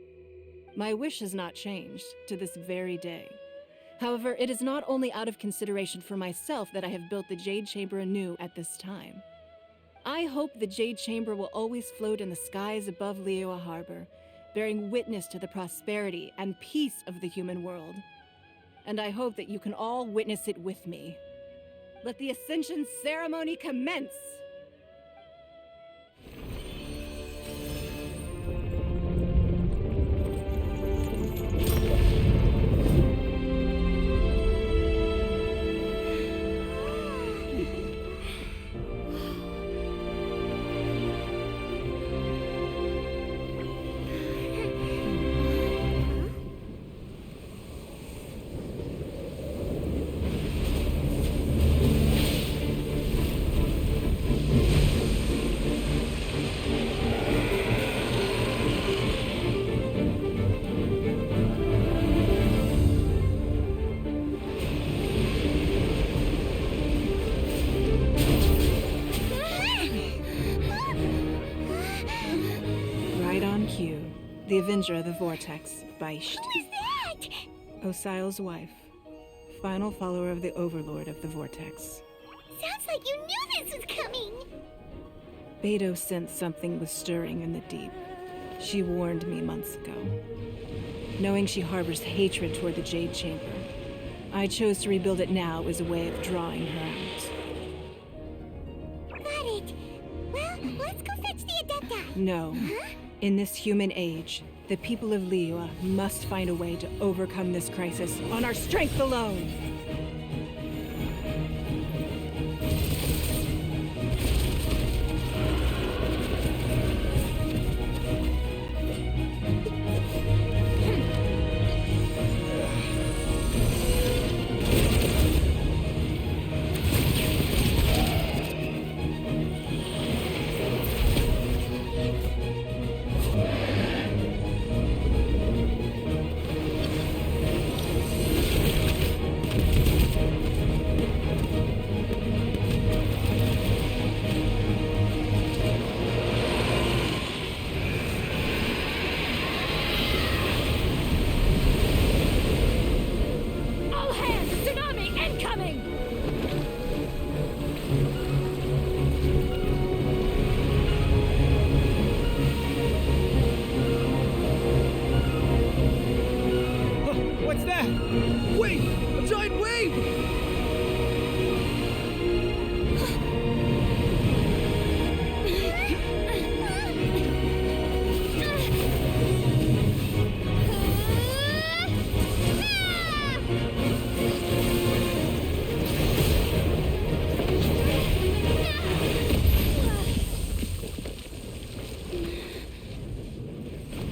R: My wish has not changed to this very day. However, it is not only out of consideration for myself that I have built the Jade Chamber anew at this time. I hope the Jade Chamber will always float in the skies above Liyue Harbor, bearing witness to the prosperity and peace of the human world. And I hope that you can all witness it with me. Let the Ascension ceremony commence! Q, the Avenger of the Vortex, 𝗏𝗡.
F: Who is that?
R: Osial's wife, final follower of the Overlord of the Vortex.
F: Sounds like you knew this was coming.
R: Beidou sensed something was stirring in the deep. She warned me months ago. Knowing she harbors hatred toward the Jade Chamber, I chose to rebuild it now as a way of drawing her out.
F: Got it. Well, let's go fetch the Adepti.
R: No.
F: Huh?
R: In this human age, the people of 𝗲𝗚 must find a way to overcome this crisis on our strength alone.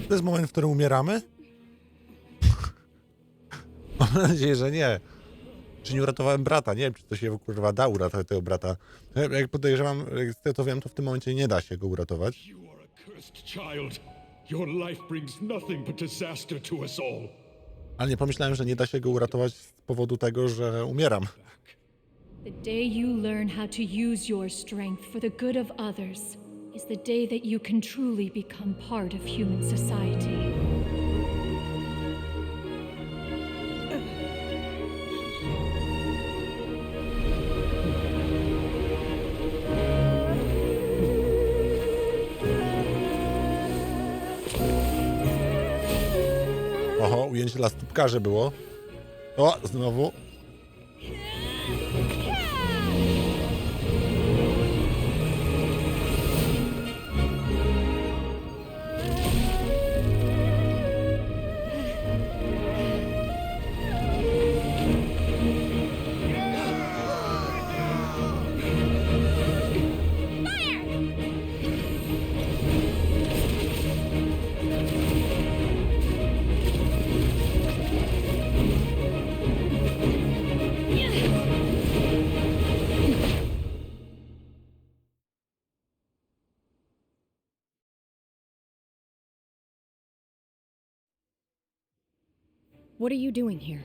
A: To jest moment, w którym umieramy? Mam nadzieję, że nie. Czy nie uratowałem brata? Nie wiem, czy to się kurwa da uratować tego brata. Jak podejrzewam, jak to wiem, to w tym momencie nie da się go uratować. Ale nie pomyślałem, że nie da się go uratować z powodu tego, że umieram.
K: The day you learn how to use your strength for the good of others is the day that you can truly become part of human society.
A: Oho, ujęcie dla stópkarzy było. O, znowu.
D: What are you doing here?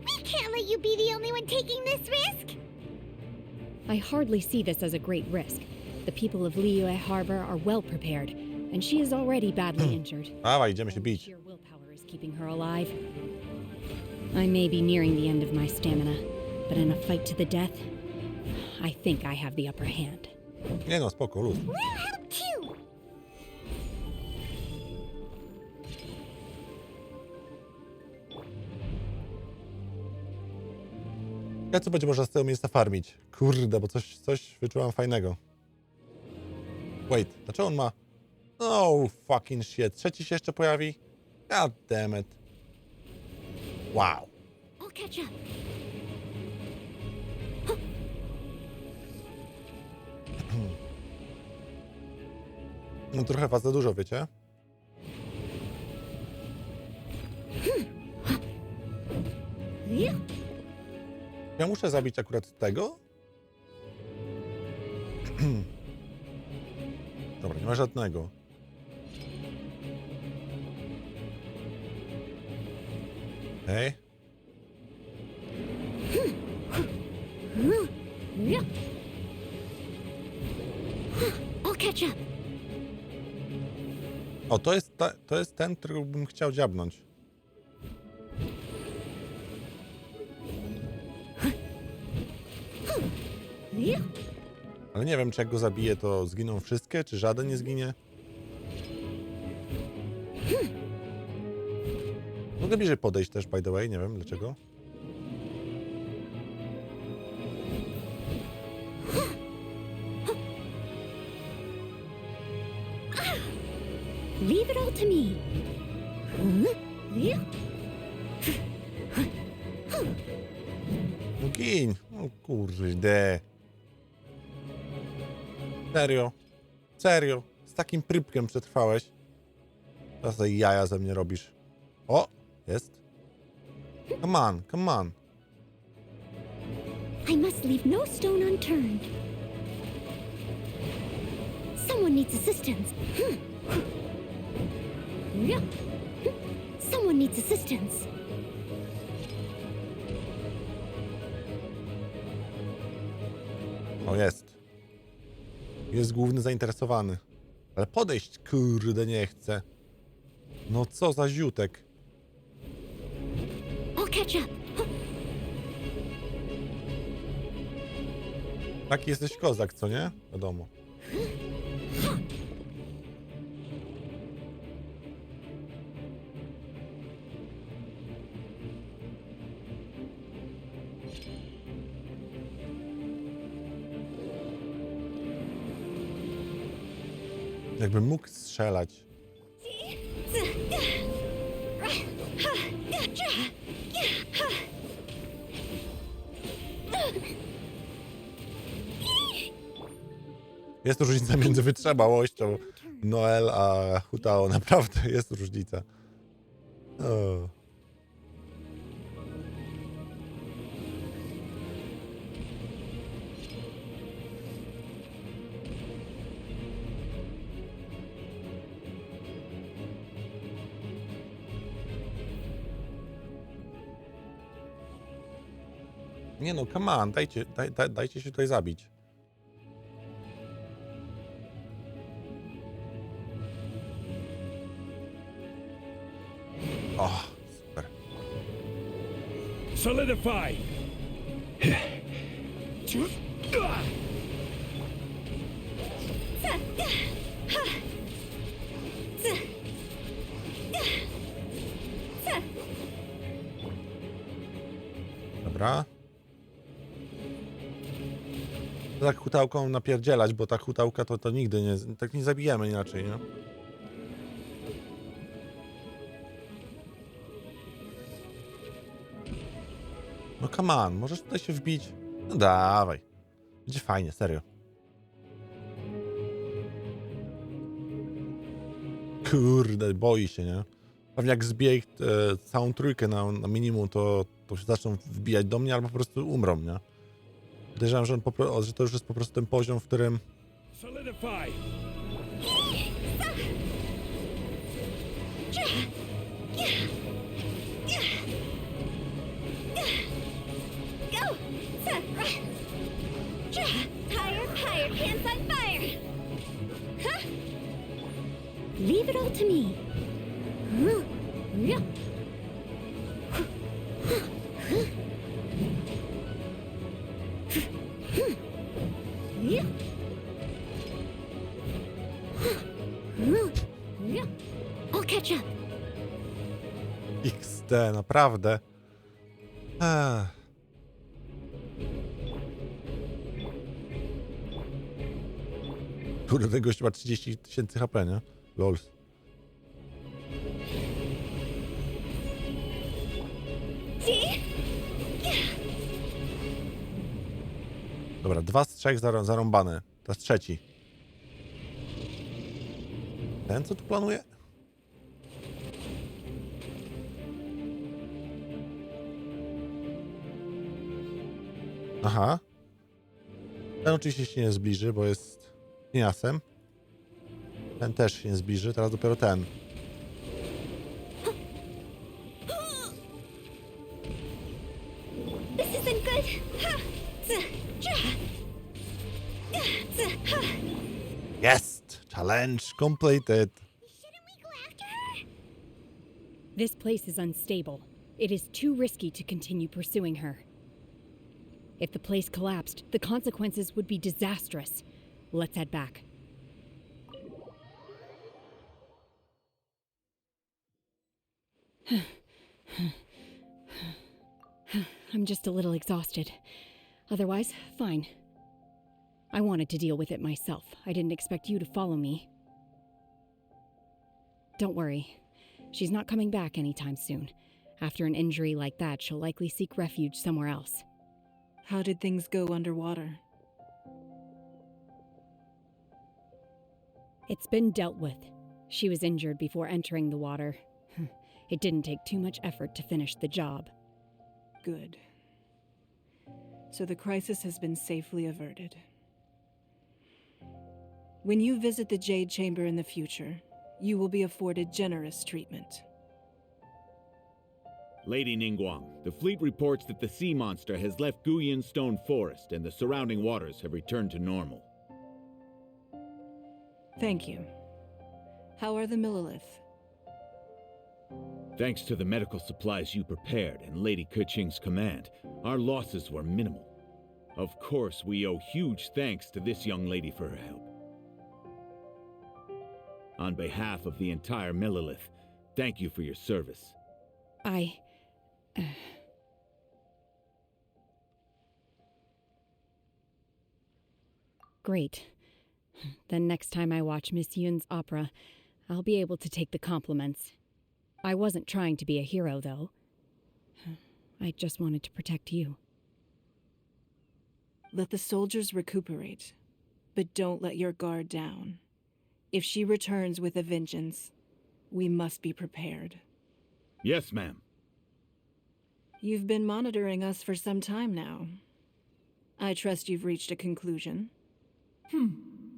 F: We can't let you be the only one taking this risk!
D: I hardly see this as a great risk. The people of 𝗲𝗚 Harbor are well prepared, and she is already badly injured.
A: Dawaj, idziemy się bić.
D: Sheer willpower is keeping her alive. I may be nearing the end of my stamina, but in a fight to the death, I think I have the upper hand.
A: Nie no, spoko, luz.
F: We'll help too!
A: Ja co będzie można z tego miejsca farmić? Kurde, bo coś wyczułam fajnego. Wait, dlaczego on ma... Oh, fucking shit. Trzeci się jeszcze pojawi? God damn it. Wow.
F: I'll catch up.
A: No trochę was za dużo, wiecie? Ja muszę zabić akurat tego? Dobra, nie ma żadnego. Hej.
F: I'll catch up.
A: O, to jest ten, którego bym chciał dziabnąć. Ale nie wiem, czy jak go zabiję, to zginą wszystkie, czy żaden nie zginie. Mogę bliżej podejść też, by the way, nie wiem dlaczego.
N: Leave it all to me.
A: No gin! O kurde. Serio? Serio? Z takim prypkiem przetrwałeś? Teraz tutaj jaja ze mnie robisz. O! Jest. Come on, come on.
N: I must leave no stone unturned. Someone needs assistance. Someone needs assistance.
A: O, jest. Jest główny zainteresowany. Ale podejść, kurde, nie chce. No co za ziutek.
N: I'll catch up.
A: Taki jesteś kozak, co nie? Wiadomo. Jakbym mógł strzelać. Jest różnica między wytrzymałością Noel a Hutao. Naprawdę jest różnica. O. Nie no, come on, dajcie się tutaj zabić. O, super.
L: Solidify!
A: Dobra. Tak hutałką napierdzielać, bo ta hutałka to nigdy nie... Tak nie zabijemy inaczej, nie? No come on, możesz tutaj się wbić? No dawaj. Będzie fajnie, serio. Kurde, boi się, nie? Pewnie jak zbiję ich całą trójkę na minimum, to się zaczną wbijać do mnie albo po prostu umrą, nie? Podejrzewam, że to już jest po prostu ten poziom, w którym...
L: Solidify!
N: Go! Higher, higher, hands on fire! Huh? Leave it all to me. I'll catch up.
A: XD, naprawdę. Kurde, ten gość ma 30 000 HP, nie? Lols. Dobra, 2 z 3 zarąbane. Teraz trzeci. Ten, co tu planuje? Aha. Ten oczywiście się nie zbliży, bo jest niasem. Ten też się nie zbliży, teraz dopiero ten.
N: This isn't good.
A: Jest! Challenge completed.
F: Shouldn't we go
D: This place is unstable. It is too risky to continue pursuing her. If the place collapsed, the consequences would be disastrous. Let's head back. I'm just a little exhausted. Otherwise, fine. I wanted to deal with it myself. I didn't expect you to follow me. Don't worry. She's not coming back anytime soon. After an injury like that, she'll likely seek refuge somewhere else.
R: How did things go underwater?
D: It's been dealt with. She was injured before entering the water. It didn't take too much effort to finish the job.
R: Good. So the crisis has been safely averted. When you visit the Jade Chamber in the future, you will be afforded generous treatment.
O: Lady Ningguang, the fleet reports that the sea monster has left Guyan Stone Forest and the surrounding waters have returned to normal.
R: Thank you. How are the Millilith?
O: Thanks to the medical supplies you prepared and Lady Keqing's command, our losses were minimal. Of course, we owe huge thanks to this young lady for her help. On behalf of the entire Millilith, thank you for your service.
D: Great. Then next time I watch Miss Yun's opera, I'll be able to take the compliments. I wasn't trying to be a hero, though. I just wanted to protect you.
R: Let the soldiers recuperate, but don't let your guard down. If she returns with a vengeance, we must be prepared.
O: Yes, ma'am.
R: You've been monitoring us for some time now. I trust you've reached a conclusion.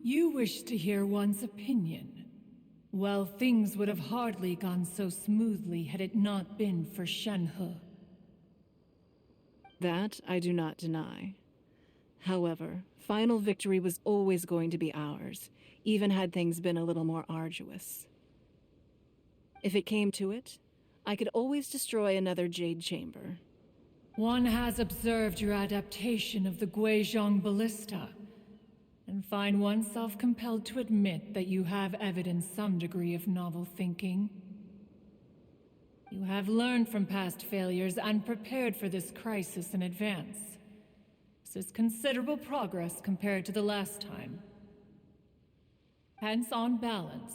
K: You wish to hear one's opinion. Well, things would have hardly gone so smoothly had it not been for Shen-He.
R: That I do not deny. However, final victory was always going to be ours, even had things been a little more arduous. If it came to it, I could always destroy another Jade Chamber.
K: One has observed your adaptation of the Guizhong ballista, and find oneself compelled to admit that you have evidenced some degree of novel thinking. You have learned from past failures and prepared for this crisis in advance. This is considerable progress compared to the last time. Hence, on balance,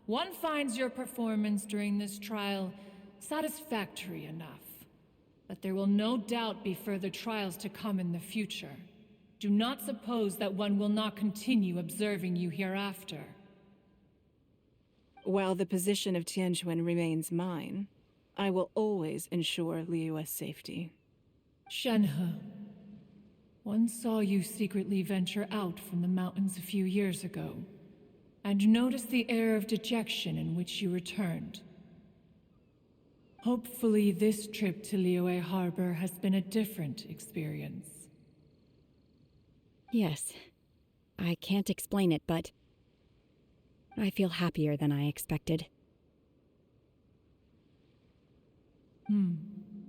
K: one finds your performance during this trial satisfactory enough. But there will no doubt be further trials to come in the future. Do not suppose that one will not continue observing you hereafter.
R: While the position of Tianquan remains mine, I will always ensure Liyue's safety.
K: Shen-He, one saw you secretly venture out from the mountains a few years ago, and noticed the air of dejection in which you returned. Hopefully this trip to Liyue Harbor has been a different experience.
D: Yes. I can't explain it, but I feel happier than I expected.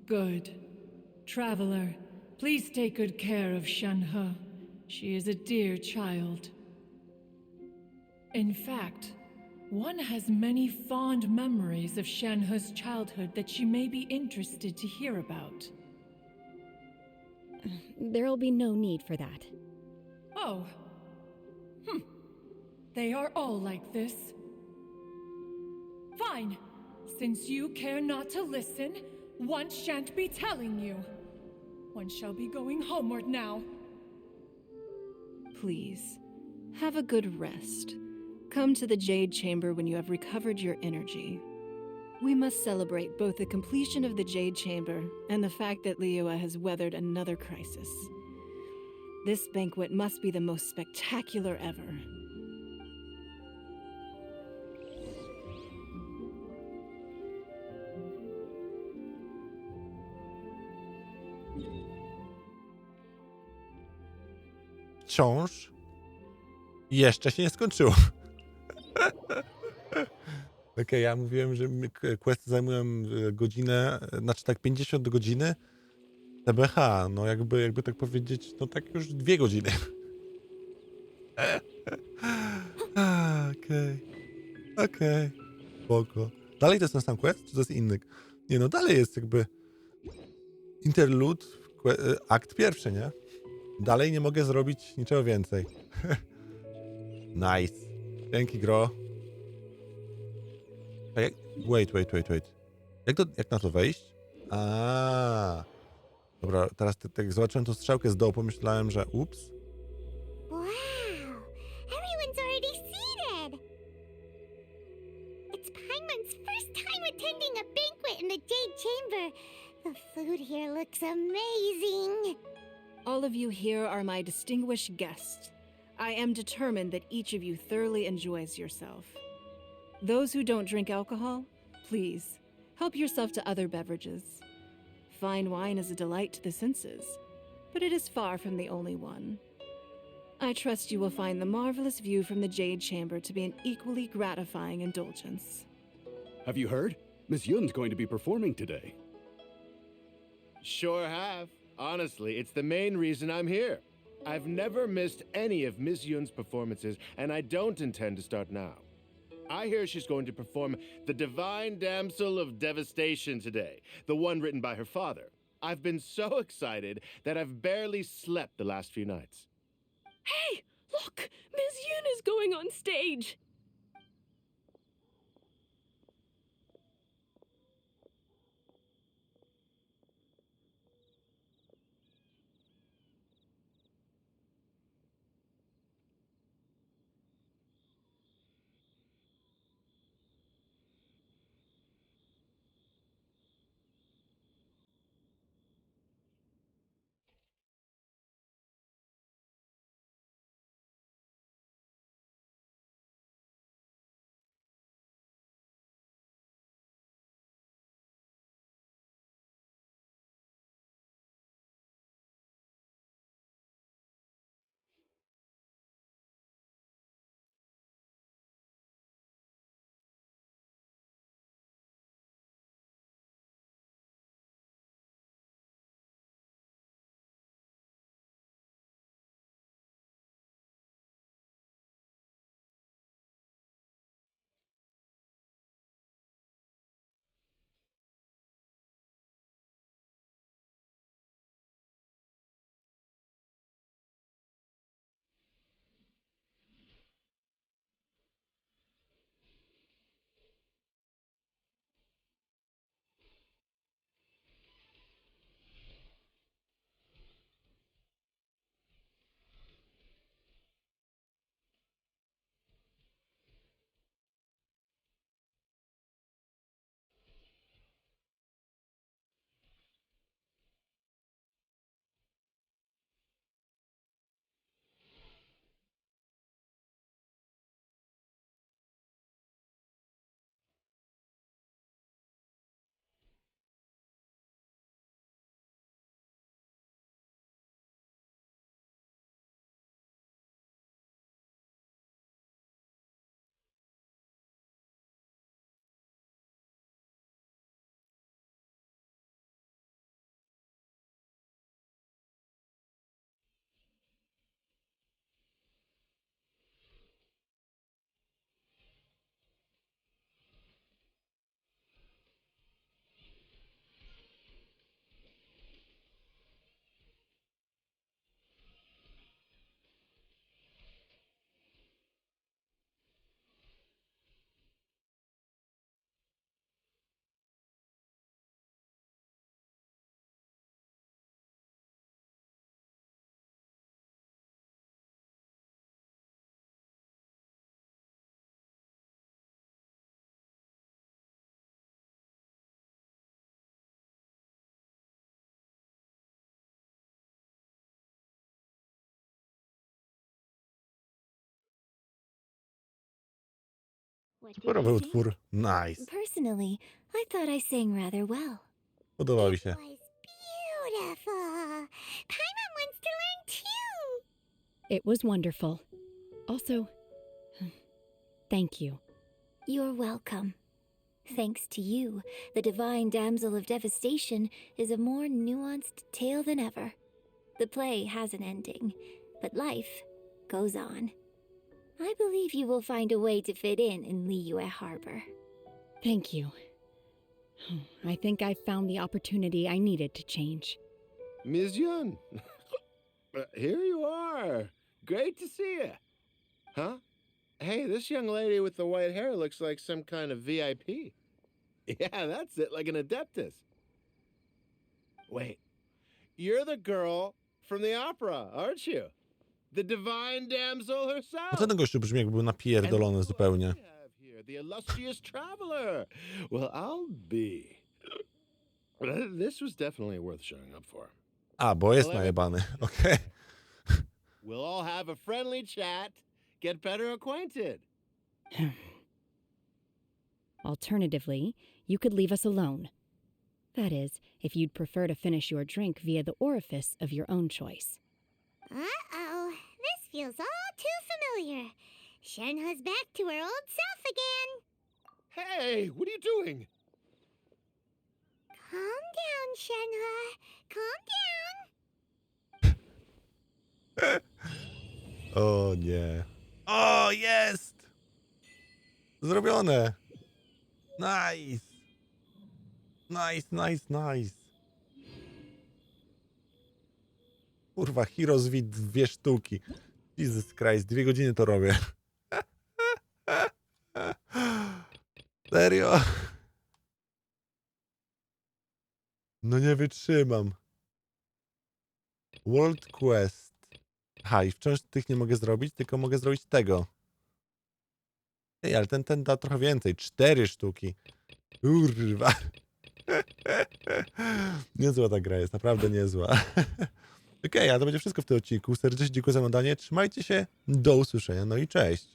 K: Good. Traveler, please take good care of Shen-He. She is a dear child. In fact, one has many fond memories of Shen-He's childhood that she may be interested to hear about.
D: There'll be no need for that.
K: Oh. They are all like this. Fine. Since you care not to listen, one shan't be telling you. One shall be going homeward now.
R: Please, have a good rest. Come to the Jade Chamber when you have recovered your energy. We must celebrate both the completion of the Jade Chamber and the fact that Liyue has weathered another crisis. This banquet must be the most spectacular ever.
A: Wciąż jeszcze się nie skończyło. Okej, ja mówiłem, że questy zajmują godzinę, znaczy tak 50 godziny. TBH, no jakby tak powiedzieć, no tak już 2 godziny. Okej. Spoko. Dalej to jest ten sam quest, czy to jest inny? Nie no, dalej jest jakby Interlude, akt pierwszy, nie? Dalej nie mogę zrobić niczego więcej. Nice. Dzięki, gro. Wait. Jak na to wejść? Dobra, teraz jak zobaczyłem tą strzałkę z dołu, pomyślałem, że ups.
F: Wow, everyone's already seated. It's Paimon's first time attending a banquet in the Jade Chamber. The food here looks amazing.
R: All of you here are my distinguished guests. I am determined that each of you thoroughly enjoys yourself. Those who don't drink alcohol, please, help yourself to other beverages. Fine wine is a delight to the senses, but it is far from the only one. I trust you will find the marvelous view from the Jade Chamber to be an equally gratifying indulgence.
S: Have you heard? Miss Yun's going to be performing today.
E: Sure have. Honestly, it's the main reason I'm here. I've never missed any of Miss Yun's performances, and I don't intend to start now. I hear she's going to perform The Divine Damsel of Devastation today, the one written by her father. I've been so excited that I've barely slept the last few nights.
K: Hey, look! Miss Yun is going on stage!
A: Kolorowy utwór. Nice.
N: Personally, I thought I sang rather well.
A: Podoba mi się.
F: Beautiful. Paimon wants to learn too.
D: It was wonderful. Also, thank you.
N: You're welcome. Thanks to you, the divine damsel of devastation is a more nuanced tale than ever. The play has an ending, but life goes on. I believe you will find a way to fit in Liyue Harbor.
D: Thank you. I think I've found the opportunity I needed to change.
E: Ms. Yun, here you are. Great to see you. Huh? Hey, this young lady with the white hair looks like some kind of VIP. Yeah, that's it, like an adeptus. Wait, you're the girl from the opera, aren't you? The divine damsel herself.
A: No ten gościu brzmi, jakby był napierdolony zupełnie.
E: The illustrious traveler. Well, I'll be. This was definitely worth showing up for.
A: A, bo jest najebany. Okej.
E: We'll all have a friendly chat, get better acquainted.
D: Alternatively, you could leave us alone. That is, if you'd prefer to finish your drink via the orifice of your own choice.
F: Uh-oh, this feels all too familiar. Shenhe's back to her old self again.
E: Hey, what are you doing?
F: Calm down, Shenhe. Calm down.
A: O nie. O, jest! Zrobione! Nice! Nice, nice, nice. Kurwa, 𝗏𝗆𝗍𝘃 2 sztuki. Jesus Christ, 2 godziny to robię. Serio? No nie wytrzymam. World Quest. Aha, i wciąż tych nie mogę zrobić, tylko mogę zrobić tego. Ej, ale ten da trochę więcej. 4 sztuki. Kurwa. Niezła ta gra jest, naprawdę niezła. Okej, a to będzie wszystko w tym odcinku. Serdecznie dziękuję za oglądanie. Trzymajcie się. Do usłyszenia. No i cześć.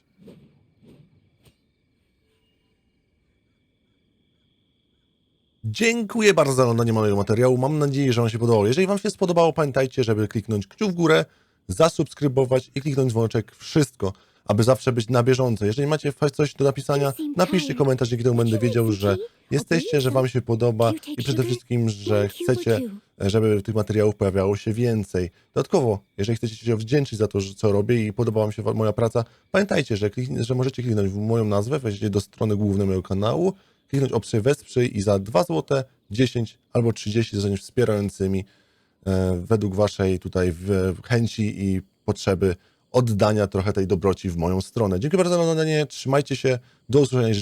A: Dziękuję bardzo za oglądanie mojego materiału. Mam nadzieję, że wam się podobało. Jeżeli wam się spodobało, pamiętajcie, żeby kliknąć kciuk w górę, zasubskrybować i kliknąć dzwoneczek. Wszystko, aby zawsze być na bieżąco. Jeżeli macie coś do napisania, napiszcie komentarz, dzięki temu będę wiedział, że jesteście, że wam się podoba i przede wszystkim, że chcecie, żeby tych materiałów pojawiało się więcej. Dodatkowo, jeżeli chcecie się wdzięczyć za to, co robię i podoba wam się moja praca, pamiętajcie, że możecie kliknąć w moją nazwę, wejdziecie do strony głównej mojego kanału, kliknąć opcję Wesprzyj i za 2 zł, 10 albo 30 zostaniesz wspierającymi według waszej tutaj chęci i potrzeby oddania trochę tej dobroci w moją stronę. Dziękuję bardzo za oglądanie, trzymajcie się, do usłyszenia.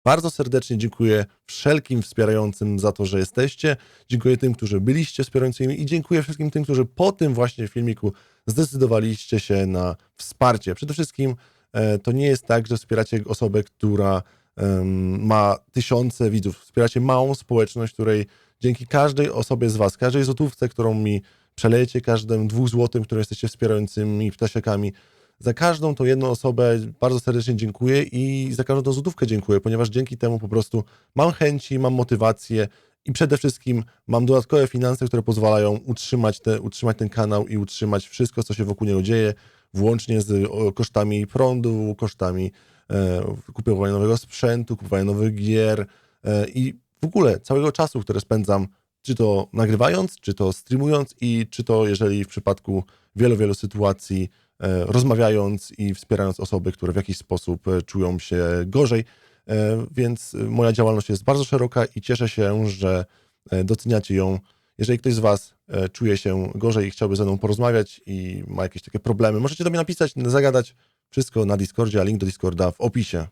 A: Bardzo serdecznie dziękuję wszelkim wspierającym za to, że jesteście. Dziękuję tym, którzy byliście wspierającymi i dziękuję wszystkim tym, którzy po tym właśnie filmiku zdecydowaliście się na wsparcie. Przede wszystkim to nie jest tak, że wspieracie osobę, która ma tysiące widzów. Wspieracie małą społeczność, której dzięki każdej osobie z was, każdej złotówce, którą mi przelejecie, każdym 2 złotym, które jesteście wspierającymi ptasiakami, za każdą tą jedną osobę bardzo serdecznie dziękuję i za każdą tą złotówkę dziękuję, ponieważ dzięki temu po prostu mam chęci, mam motywację i przede wszystkim mam dodatkowe finanse, które pozwalają utrzymać ten kanał i utrzymać wszystko, co się wokół niego dzieje, włącznie z kosztami prądu, kosztami kupowania nowego sprzętu, kupowania nowych gier i w ogóle całego czasu, które spędzam, czy to nagrywając, czy to streamując i czy to, jeżeli w przypadku wielu sytuacji rozmawiając i wspierając osoby, które w jakiś sposób czują się gorzej. Więc moja działalność jest bardzo szeroka i cieszę się, że doceniacie ją. Jeżeli ktoś z was czuje się gorzej i chciałby ze mną porozmawiać i ma jakieś takie problemy, możecie do mnie napisać, zagadać. Wszystko na Discordzie, a link do Discorda w opisie.